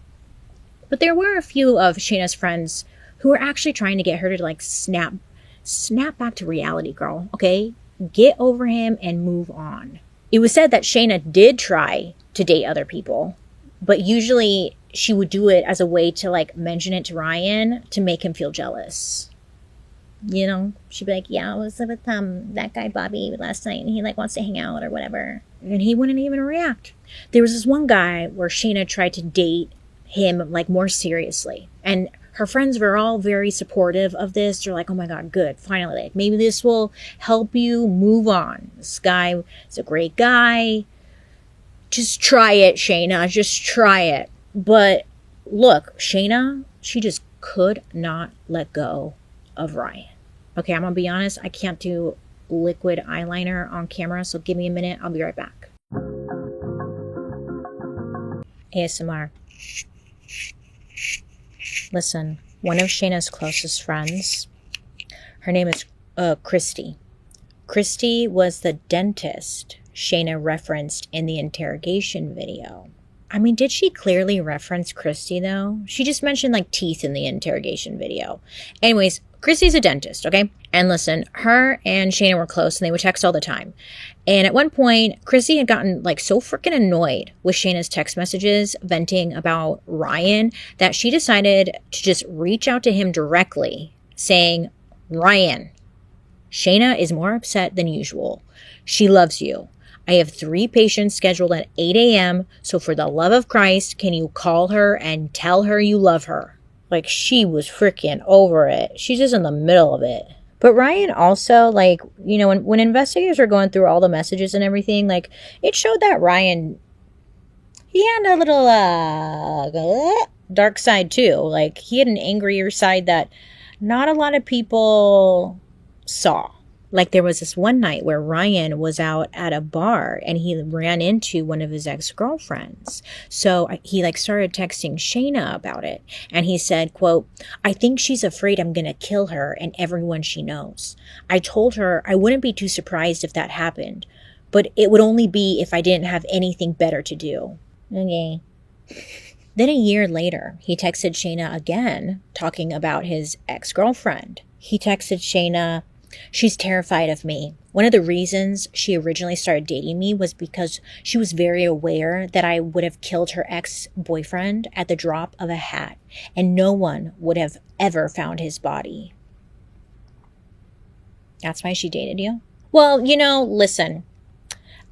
But there were a few of Shayna's friends who were actually trying to get her to snap back to reality, girl. Okay, get over him and move on. It was said that Shayna did try to date other people, but usually she would do it as a way to mention it to Ryan to make him feel jealous. She'd be yeah, I was with that guy Bobby last night, and he wants to hang out or whatever. And he wouldn't even react. There was this one guy where Shayna tried to date him more seriously. And her friends were all very supportive of this. They're oh my God, good. Finally, maybe this will help you move on. This guy is a great guy. Just try it, Shayna. Just try it. But look, Shayna, she just could not let go of Ryan. Okay, I'm going to be honest. I can't do liquid eyeliner on camera, so give me a minute. I'll be right back. ASMR. Listen, one of Shayna's closest friends, her name is Christy. Christy was the dentist Shayna referenced in the interrogation video. I mean, did she clearly reference Christy, though? She just mentioned teeth in the interrogation video. Anyways, Christy's a dentist, okay? And listen, her and Shayna were close and they would text all the time. And at one point, Christy had gotten so freaking annoyed with Shayna's text messages venting about Ryan that she decided to just reach out to him directly saying, Ryan, Shayna is more upset than usual. She loves you. I have 3 patients scheduled at 8 a.m. So for the love of Christ, can you call her and tell her you love her? She was freaking over it. She's just in the middle of it. But Ryan also, when investigators were going through all the messages and everything, it showed that Ryan, he had a little dark side too. Like, he had an angrier side that not a lot of people saw. Like, there was this one night where Ryan was out at a bar and he ran into one of his ex-girlfriends. So he like started texting Shayna about it. And he said, quote, "I think she's afraid I'm going to kill her and everyone she knows. I told her I wouldn't be too surprised if that happened, but it would only be if I didn't have anything better to do." Okay. Then a year later, he texted Shayna again, talking about his ex-girlfriend. He texted Shayna, "She's terrified of me. One of the reasons she originally started dating me was because she was very aware that I would have killed her ex-boyfriend at the drop of a hat, and no one would have ever found his body." That's why she dated you? Well, listen,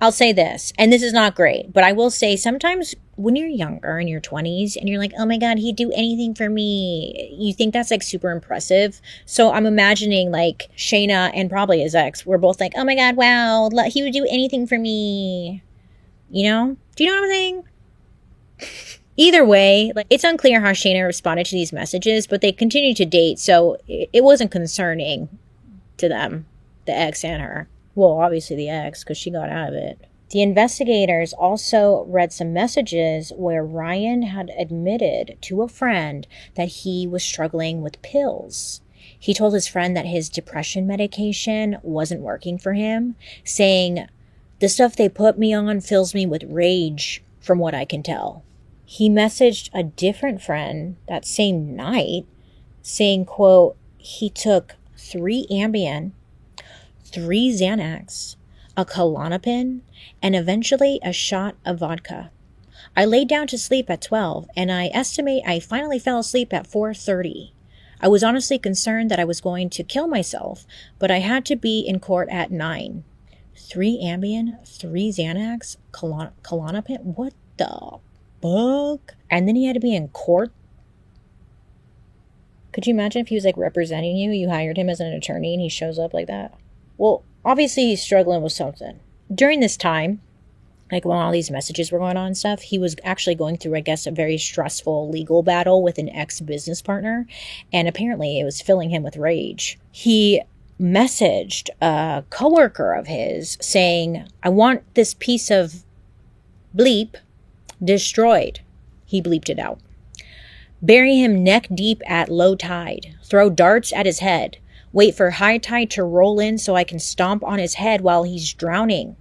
I'll say this, and this is not great, but I will say sometimes when you're younger in your 20s and you're like, oh my God, he'd do anything for me, you think that's like super impressive. So I'm imagining like Shayna and probably his ex were both like, oh my God, wow, he would do anything for me. Do you know what I'm saying? Either way, like, it's unclear how Shayna responded to these messages, but they continued to date, so it wasn't concerning to them, the ex and her. Well, obviously the ex, because she got out of it. The investigators also read some messages where Ryan had admitted to a friend that he was struggling with pills. He told his friend that his depression medication wasn't working for him, saying, "The stuff they put me on fills me with rage, from what I can tell." He messaged a different friend that same night, saying, quote, he took 3 Ambien, 3 Xanax, a Klonopin, and eventually a shot of vodka. I laid down to sleep at 12, and I estimate I finally fell asleep at 4:30. I was honestly concerned that I was going to kill myself, but I had to be in court at 9. 3 Ambien, 3 Xanax, Klonopin, what the fuck? And then he had to be in court? Could you imagine if he was like representing you, you hired him as an attorney, and he shows up like that? Well, obviously he's struggling with something. During this time, like when all these messages were going on and stuff, he was actually going through, I guess, a very stressful legal battle with an ex-business partner. And apparently it was filling him with rage. He messaged a coworker of his saying, "I want this piece of bleep destroyed." He bleeped it out. "Bury him neck deep at low tide. Throw darts at his head. Wait for high tide to roll in so I can stomp on his head while he's drowning.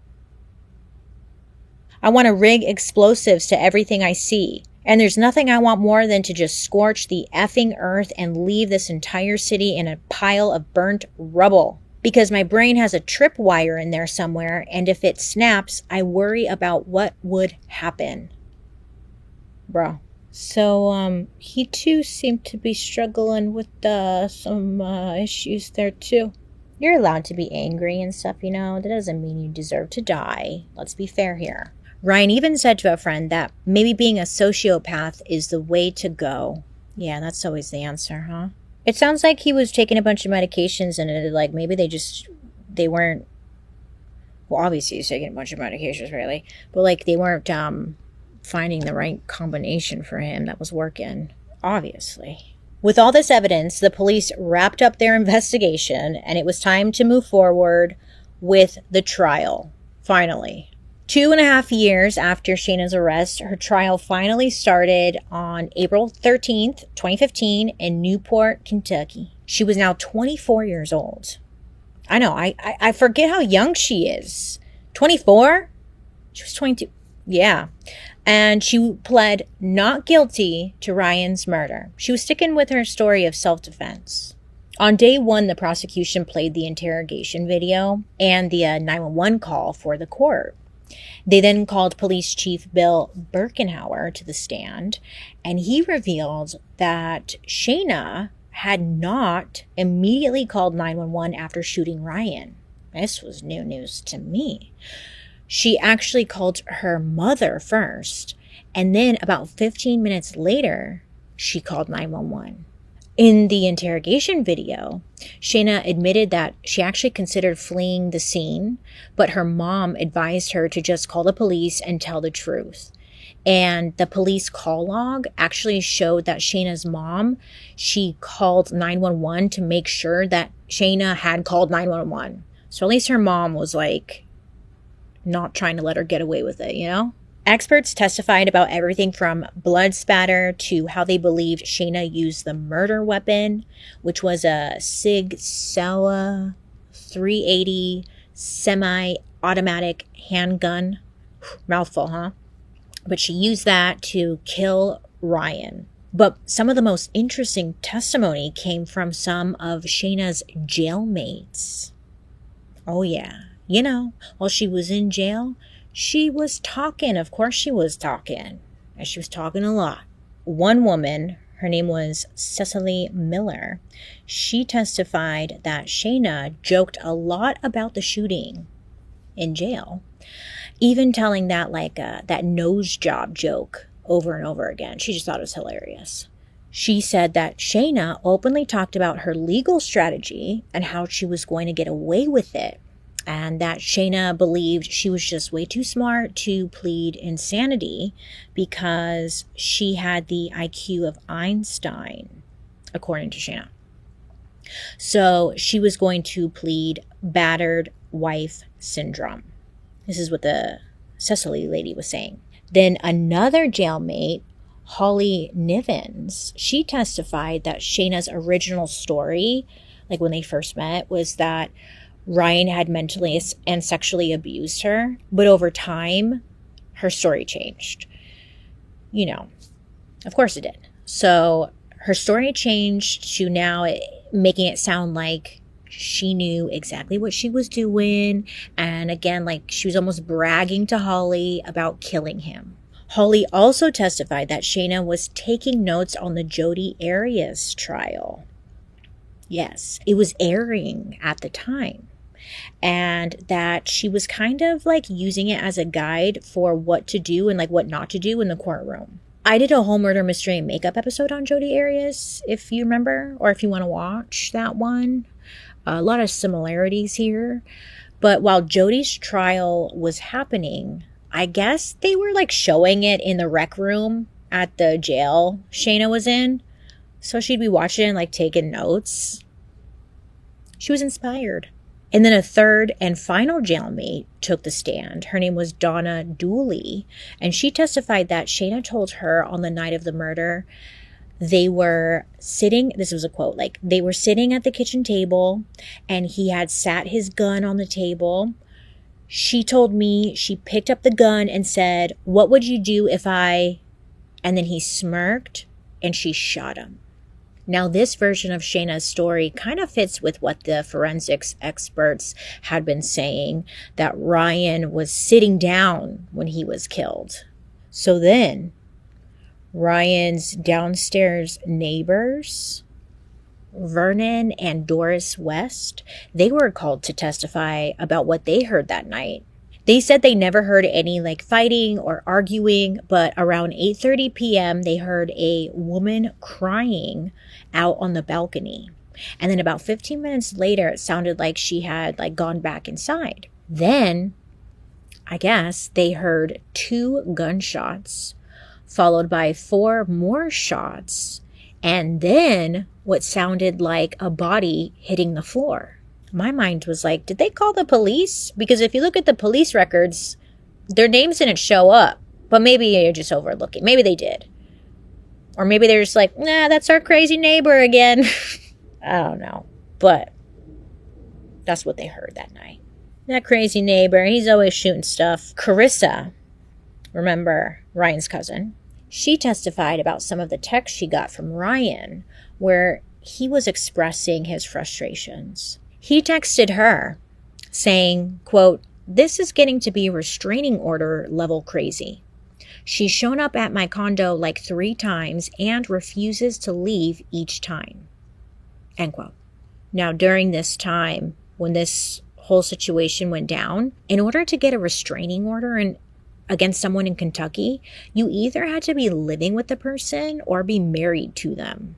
I want to rig explosives to everything I see. And there's nothing I want more than to just scorch the effing earth and leave this entire city in a pile of burnt rubble. Because my brain has a tripwire in there somewhere, and if it snaps, I worry about what would happen." Bro. So, he too seemed to be struggling with some issues there too. You're allowed to be angry and stuff, That doesn't mean you deserve to die. Let's be fair here. Ryan even said to a friend that maybe being a sociopath is the way to go. Yeah, that's always the answer, huh? It sounds like he was taking a bunch of medications and like maybe they weren't, well, obviously he's taking a bunch of medications, really, but like they weren't, finding the right combination for him that was working, obviously. With all this evidence, the police wrapped up their investigation, and it was time to move forward with the trial, finally. 2.5 years after Shayna's arrest, her trial finally started on April 13th, 2015 in Newport, Kentucky. She was now 24 years old. I know, I forget how young she is. 24? She was 22. Yeah. And she pled not guilty to Ryan's murder. She was sticking with her story of self-defense. On day 1, the prosecution played the interrogation video and the 911 call for the court. They then called Police Chief Bill Birkenhauer to the stand, and he revealed that Shayna had not immediately called 911 after shooting Ryan. This was new news to me. She actually called her mother first, and then about 15 minutes later, she called 911. In the interrogation video, Shayna admitted that she actually considered fleeing the scene, but her mom advised her to just call the police and tell the truth. And the police call log actually showed that Shayna's mom, she called 911 to make sure that Shayna had called 911. So at least her mom was like not trying to let her get away with it, you know? Experts testified about everything from blood spatter to how they believed Shayna used the murder weapon, which was a Sig Sauer 380 semi-automatic handgun. Mouthful, huh? But she used that to kill Ryan. But some of the most interesting testimony came from some of Shayna's jailmates. Oh yeah, you know, while she was in jail, she was talking. Of course she was talking. And she was talking a lot. One woman, her name was Cecily Miller, she testified that Shayna joked a lot about the shooting in jail, even telling that that nose job joke over and over again. She just thought it was hilarious. She said that Shayna openly talked about her legal strategy and how she was going to get away with it, and that Shayna believed she was just way too smart to plead insanity because she had the IQ of Einstein, according to Shayna. So she was going to plead battered wife syndrome. This is what the Cecily lady was saying. Then another jailmate, Holly Nivens, she testified that Shayna's original story, like when they first met, was that Ryan had mentally and sexually abused her, but over time, her story changed. You know, of course it did. So her story changed to now making it sound like she knew exactly what she was doing. And again, like she was almost bragging to Holly about killing him. Holly also testified that Shayna was taking notes on the Jodi Arias trial. Yes, it was airing at the time. And that she was kind of like using it as a guide for what to do and like what not to do in the courtroom. I did a whole murder mystery and makeup episode on Jodi Arias, if you remember, or if you want to watch that one. A lot of similarities here. But while Jodi's trial was happening, I guess they were like showing it in the rec room at the jail Shayna was in. So she'd be watching and like taking notes. She was inspired. And then a third and final jailmate took the stand. Her name was Donna Dooley. And she testified that Shayna told her on the night of the murder, they were sitting, this was a quote, like they were sitting at the kitchen table and he had sat his gun on the table. She told me she picked up the gun and said, "What would you do if I," and then he smirked and she shot him. Now, this version of Shayna's story kind of fits with what the forensics experts had been saying, that Ryan was sitting down when he was killed. So then, Ryan's downstairs neighbors, Vernon and Doris West, they were called to testify about what they heard that night. They said they never heard any like fighting or arguing, but around 8:30 p.m. they heard a woman crying out on the balcony. And then about 15 minutes later, it sounded like she had like gone back inside. Then, I guess, they heard 2 gunshots, followed by 4 more shots, and then what sounded like a body hitting the floor. My mind was like, did they call the police? Because if you look at the police records, their names didn't show up. But maybe you're just overlooking. Maybe they did. Or maybe they're just like, nah, that's our crazy neighbor again. I don't know. But that's what they heard that night. That crazy neighbor, he's always shooting stuff. Carissa, remember Ryan's cousin, she testified about some of the texts she got from Ryan where he was expressing his frustrations. He texted her saying, quote, "This is getting to be restraining order level crazy. She's shown up at my condo like 3 times and refuses to leave each time." End quote. Now, during this time, when this whole situation went down, in order to get a restraining order against someone in Kentucky, you either had to be living with the person or be married to them.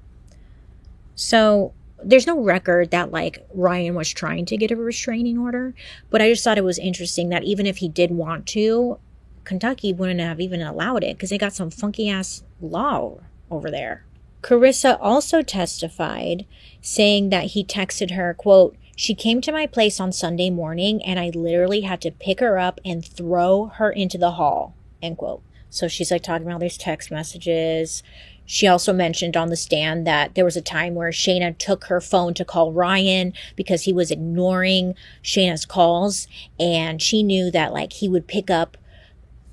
So there's no record that like Ryan was trying to get a restraining order, but I just thought it was interesting that even if he did want to, Kentucky wouldn't have even allowed it because they got some funky ass law over there. Carissa also testified, saying that he texted her, quote, "She came to my place on Sunday morning and I literally had to pick her up and throw her into the hall," end quote. So she's like talking about these text messages. She also mentioned on the stand that there was a time where Shayna took her phone to call Ryan because he was ignoring Shayna's calls, and she knew that like he would pick up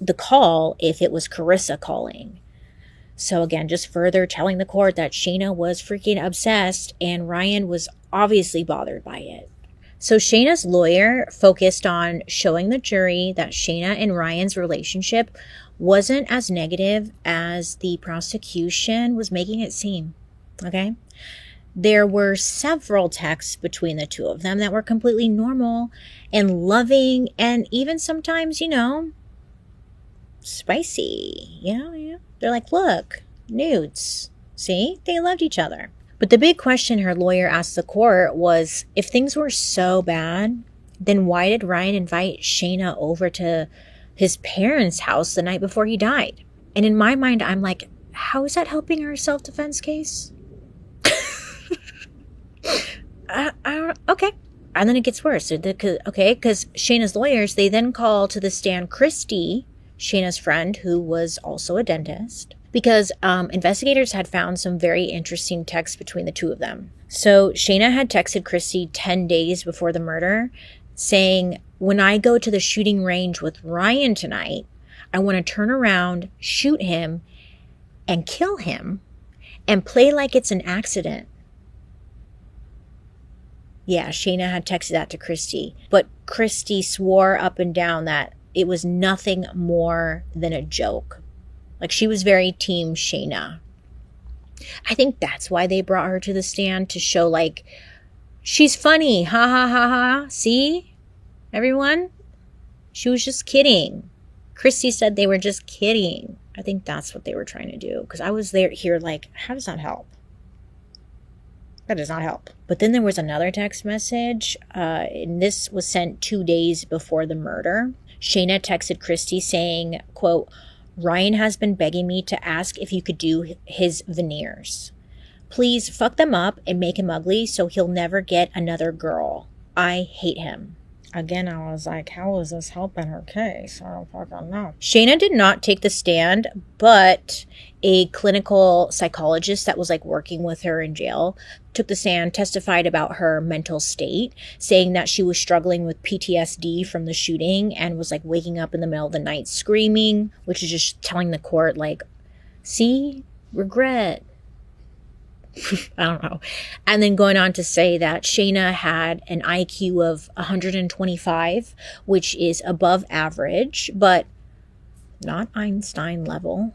the call if it was Carissa calling. So again, just further telling the court that Shayna was freaking obsessed and Ryan was obviously bothered by it. So Shayna's lawyer focused on showing the jury that Shayna and Ryan's relationship wasn't as negative as the prosecution was making it seem, okay? There were several texts between the two of them that were completely normal and loving and even sometimes, spicy, They're like, look, nudes. See? They loved each other. But the big question her lawyer asked the court was, if things were so bad, then why did Ryan invite Shayna over to his parents' house the night before he died? And in my mind, I'm like, how is that helping her self-defense case? I don't, okay. And then it gets worse. Okay, because Shayna's lawyers, they then call to the stand Christy, Shayna's friend, who was also a dentist, because investigators had found some very interesting texts between the two of them. So Shayna had texted Christy 10 days before the murder saying, "When I go to the shooting range with Ryan tonight, I want to turn around, shoot him, and kill him, and play like it's an accident." Yeah, Shayna had texted that to Christy, but Christy swore up and down that it was nothing more than a joke. Like, she was very team Shayna. I think that's why they brought her to the stand, to show, like, she's funny. Ha ha ha ha. See? Everyone? She was just kidding. Christy said they were just kidding. I think that's what they were trying to do. Because I was here like, how does that help? That does not help. But then there was another text message. And this was sent 2 days before the murder. Shayna texted Christy saying, quote, "Ryan has been begging me to ask if you could do his veneers. Please fuck them up and make him ugly so he'll never get another girl. I hate him." Again, I was like, how is this helping her case? I don't fucking know. Shayna did not take the stand, but a clinical psychologist that was like working with her in jail took the stand, testified about her mental state, saying that she was struggling with PTSD from the shooting and was like waking up in the middle of the night screaming, which is just telling the court like, see, regret. I don't know. And then going on to say that Shayna had an IQ of 125, which is above average, but not Einstein level.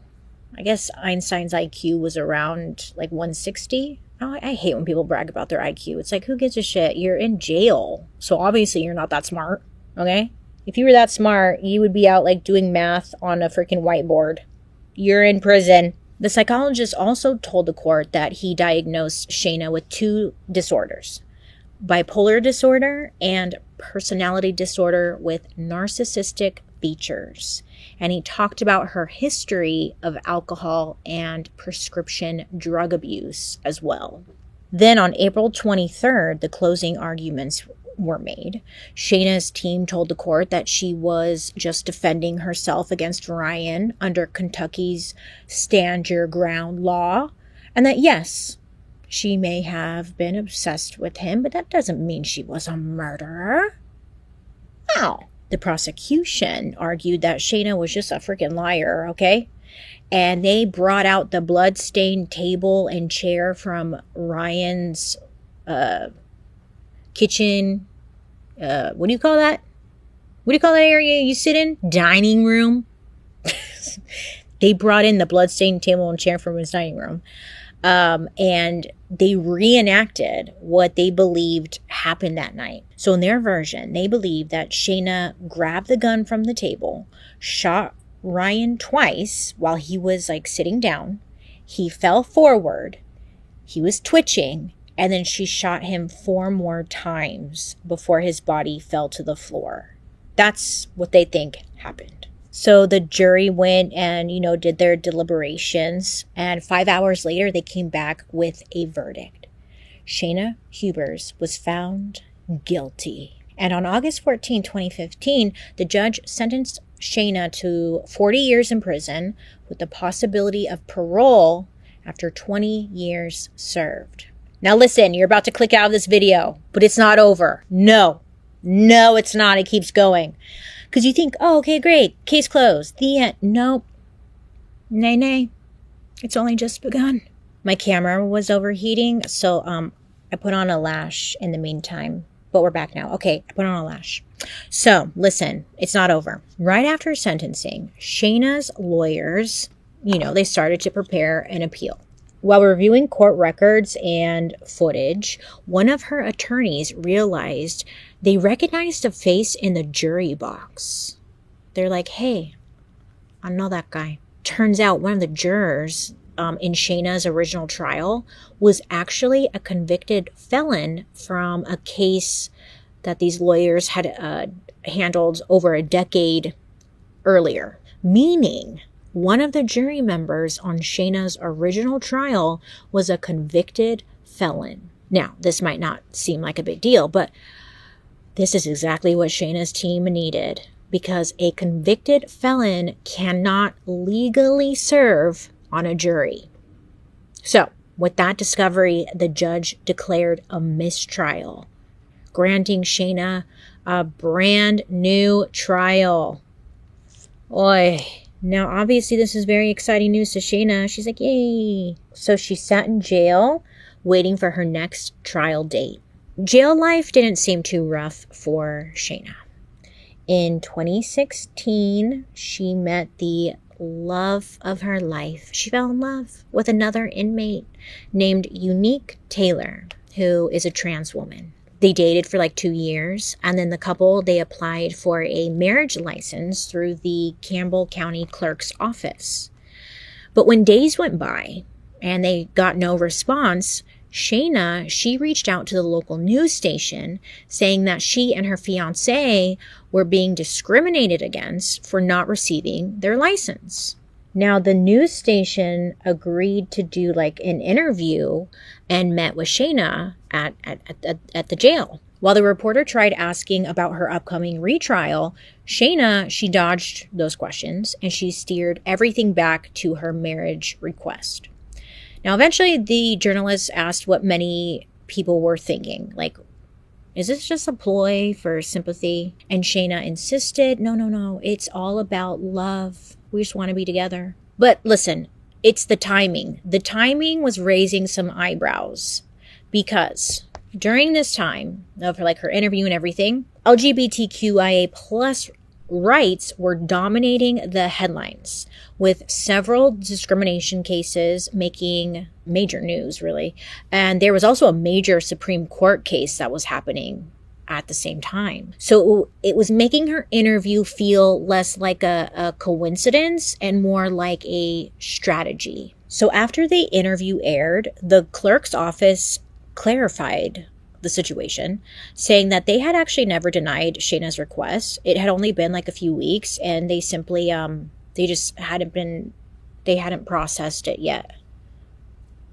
I guess Einstein's IQ was around like 160. Oh, I hate when people brag about their IQ. It's like, who gives a shit? You're in jail. So obviously you're not that smart, okay? If you were that smart, you would be out like doing math on a freaking whiteboard. You're in prison. The psychologist also told the court that he diagnosed Shayna with 2 disorders: bipolar disorder and personality disorder with narcissistic features. And he talked about her history of alcohol and prescription drug abuse as well. Then on April 23rd, the closing arguments were made. Shayna's team told the court that she was just defending herself against Ryan under Kentucky's stand your ground law, and that yes, she may have been obsessed with him, but that doesn't mean she was a murderer. Wow. The prosecution argued that Shayna was just a freaking liar, okay? And they brought out the blood-stained table and chair from Ryan's kitchen. What do you call that? What do you call that area you sit in? Dining room. They brought in the bloodstained table and chair from his dining room. And they reenacted what they believed happened that night. So in their version, they believed that Shayna grabbed the gun from the table, shot Ryan twice while he was like sitting down. He fell forward. He was twitching. And then she shot him 4 more times before his body fell to the floor. That's what they think happened. So the jury went and, did their deliberations. And 5 hours later, they came back with a verdict. Shayna Hubers was found guilty. And on August 14, 2015, the judge sentenced Shayna to 40 years in prison with the possibility of parole after 20 years served. Now listen, you're about to click out of this video, but it's not over. No, it's not. It keeps going. Because you think, oh, okay, great. Case closed. The end. Nope. Nay. It's only just begun. My camera was overheating, so I put on a lash in the meantime. But we're back now. Okay, I put on a lash. So, listen, it's not over. Right after sentencing, Shayna's lawyers, they started to prepare an appeal. While reviewing court records and footage, one of her attorneys realized they recognized a face in the jury box. They're like, hey, I know that guy. Turns out one of the jurors in Shayna's original trial was actually a convicted felon from a case that these lawyers had handled over a decade earlier. Meaning, one of the jury members on Shayna's original trial was a convicted felon. Now, this might not seem like a big deal, but this is exactly what Shayna's team needed, because a convicted felon cannot legally serve on a jury. So, with that discovery, the judge declared a mistrial, granting Shayna a brand new trial. Oy. Now, obviously, this is very exciting news to Shayna. She's like, yay. So she sat in jail, waiting for her next trial date. Jail life didn't seem too rough for Shayna. In 2016, she met the love of her life. She fell in love with another inmate named Unique Taylor, who is a trans woman. They dated for like 2 years, and then the couple, they applied for a marriage license through the Campbell County Clerk's office. But when days went by and they got no response, Shayna, she reached out to the local news station saying that she and her fiancé were being discriminated against for not receiving their license. Now, the news station agreed to do like an interview and met with Shayna at the jail. While the reporter tried asking about her upcoming retrial, Shayna, she dodged those questions and she steered everything back to her marriage request. Now, eventually, the journalist asked what many people were thinking, like, is this just a ploy for sympathy? And Shayna insisted, no, it's all about love. We just want to be together. But listen, it's the timing. The timing was raising some eyebrows because during this time of her interview and everything, LGBTQIA plus rights were dominating the headlines, with several discrimination cases making major news, really. And there was also a major Supreme Court case that was happening at the same time. So it was making her interview feel less like a coincidence and more like a strategy. So after the interview aired, the clerk's office clarified the situation, saying that they had actually never denied Shayna's request. It had only been like a few weeks, and they simply they hadn't processed it yet.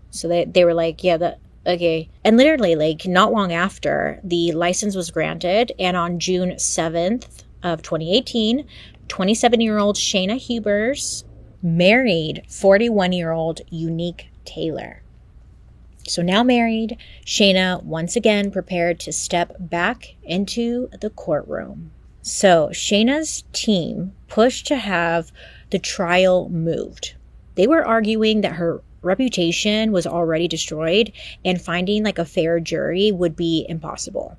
So they were like, yeah, okay. And literally, like, not long after, the license was granted, and on June 7th of 2018, 27-year-old Shayna Hubers married 41-year-old Unique Taylor. So now married, Shayna once again prepared to step back into the courtroom. So Shayna's team pushed to have the trial moved. They were arguing that her reputation was already destroyed and finding like a fair jury would be impossible.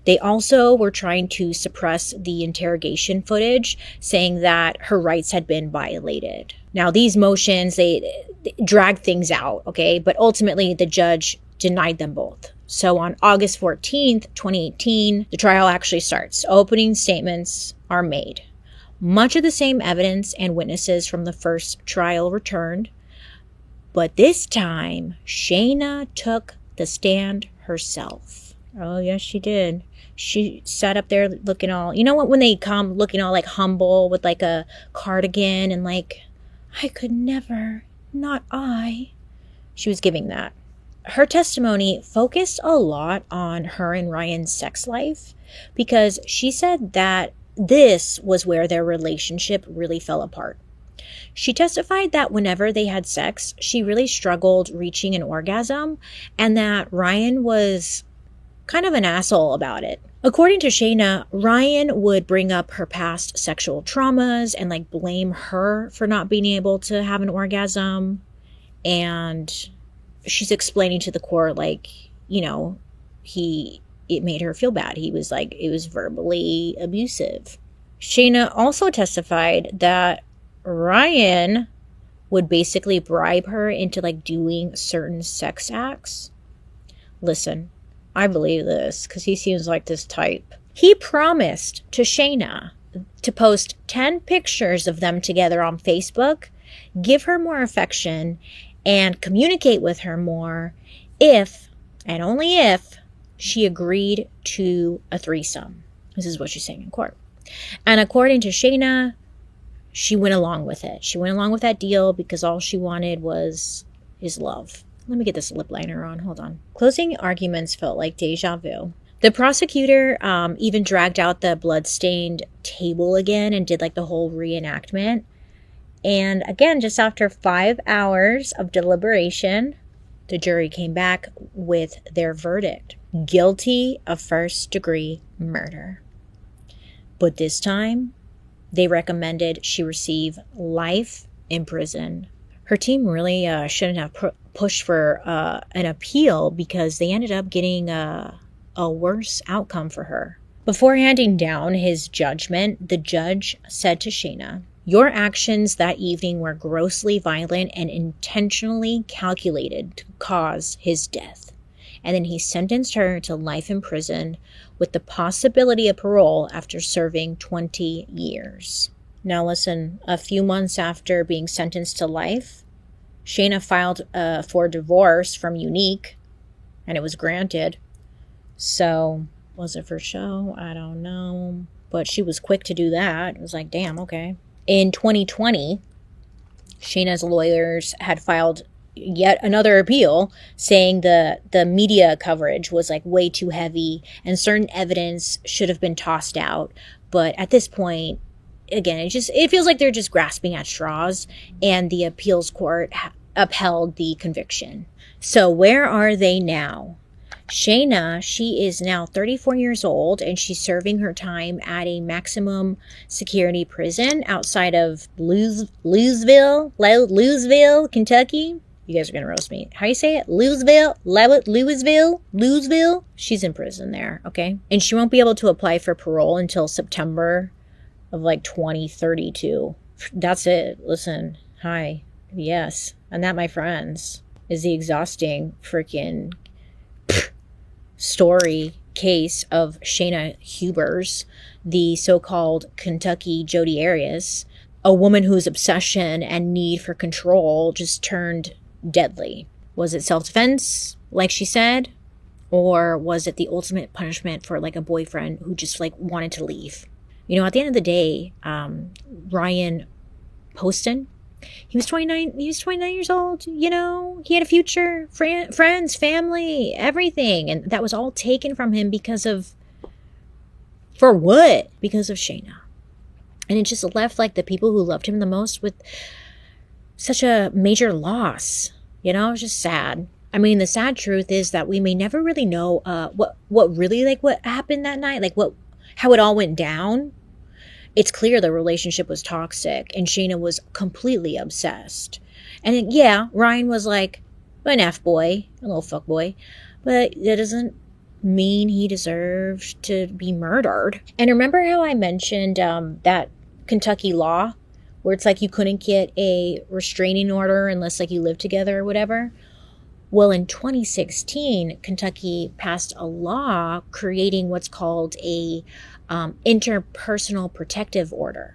They also were trying to suppress the interrogation footage, saying that her rights had been violated. Now, these motions, they dragged things out, okay? But ultimately, the judge denied them both. So on August 14th, 2018, the trial actually starts. Opening statements are made. Much of the same evidence and witnesses from the first trial returned. But this time, Shayna took the stand herself. Oh, yes, she did. She sat up there looking all, you know what, when they come looking all like humble with like a cardigan and like, I could never, not I. She was giving that. Her testimony focused a lot on her and Ryan's sex life because she said that this was where their relationship really fell apart. She testified that whenever they had sex, she really struggled reaching an orgasm and that Ryan was kind of an asshole about it. According to Shayna, Ryan would bring up her past sexual traumas and like blame her for not being able to have an orgasm. And she's explaining to the court, like, you know, it made her feel bad. He was like, it was verbally abusive. Shayna also testified that Ryan would basically bribe her into like doing certain sex acts. Listen, I believe this because he seems like this type. He promised to Shayna to post 10 pictures of them together on Facebook, give her more affection, and communicate with her more if, and only if, she agreed to a threesome. This is what she's saying in court. And according to Shayna, she went along with it. She went along with that deal because all she wanted was his love. Let me get this lip liner on. Hold on. Closing arguments felt like deja vu. The prosecutor even dragged out the bloodstained table again and did like the whole reenactment. And again, just after 5 hours of deliberation, the jury came back with their verdict. Guilty of first-degree murder. But this time, they recommended she receive life in prison. Her team really shouldn't have pushed for an appeal because they ended up getting a worse outcome for her. Before handing down his judgment, the judge said to Shayna, "Your actions that evening were grossly violent and intentionally calculated to cause his death." And then he sentenced her to life in prison with the possibility of parole after serving 20 years. Now listen, a few months after being sentenced to life, Shayna filed for divorce from Unique, and it was granted. So, was it for show? I don't know. But she was quick to do that. It was like, damn, okay. In 2020, Shayna's lawyers had filed yet another appeal saying the media coverage was like way too heavy and certain evidence should have been tossed out. But at this point, again, it feels like they're just grasping at straws, and the appeals court upheld the conviction. So where are they now? Shayna, she is now 34 years old, and she's serving her time at a maximum security prison outside of Louisville, Kentucky. You guys are going to roast me. How you say it? Louisville? She's in prison there, okay? And she won't be able to apply for parole until September of like 2032. That's it. Listen, hi. Yes. And that, my friends, is the exhausting freaking story case of Shayna Hubers, the so-called Kentucky Jodi Arias, a woman whose obsession and need for control just turned deadly. Was it self-defense, like she said? Or was it the ultimate punishment for like a boyfriend who just like wanted to leave? You know, at the end of the day, Ryan Poston, he was 29 years old, you know, he had a future, friends, family, everything. And that was all taken from him for what? Because of Shayna. And it just left like the people who loved him the most with such a major loss. You know, it was just sad. I mean, the sad truth is that we may never really know what happened that night, like how it all went down. It's clear the relationship was toxic and Shayna was completely obsessed. And yeah, Ryan was like an F-boy, a little fuckboy, but that doesn't mean he deserved to be murdered. And remember how I mentioned that Kentucky law where it's like you couldn't get a restraining order unless like you lived together or whatever? Well, in 2016, Kentucky passed a law creating what's called a interpersonal protective order.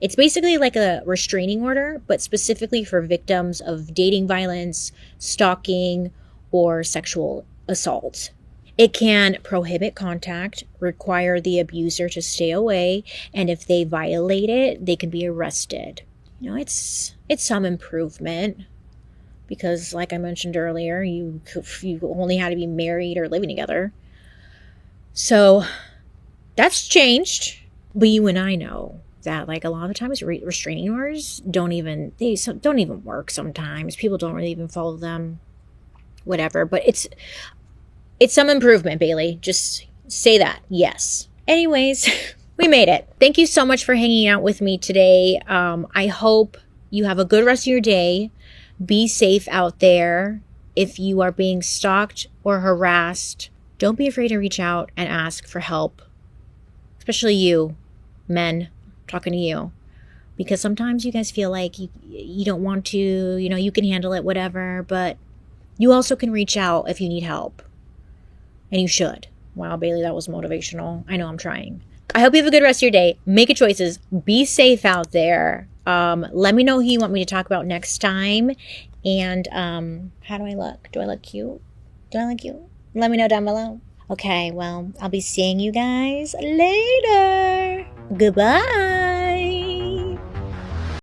It's basically like a restraining order, but specifically for victims of dating violence, stalking, or sexual assault. It can prohibit contact, require the abuser to stay away, and if they violate it, they can be arrested. You know, it's some improvement because, like I mentioned earlier, you only had to be married or living together. So that's changed. But you and I know that, like, a lot of the times restraining orders don't even work sometimes. People don't really even follow them. Whatever. But it's some improvement, Bailey. Just say that. Yes. Anyways, we made it. Thank you so much for hanging out with me today. I hope you have a good rest of your day. Be safe out there. If you are being stalked or harassed, don't be afraid to reach out and ask for help. Especially you, men, talking to you. Because sometimes you guys feel like you don't want to, you can handle it, whatever. But you also can reach out if you need help. And you should. Wow, Bailey, that was motivational. I know, I'm trying. I hope you have a good rest of your day. Make good choices. Be safe out there. Let me know who you want me to talk about next time. And how do I look? Do I look cute? Let me know down below. Okay, well, I'll be seeing you guys later. Goodbye.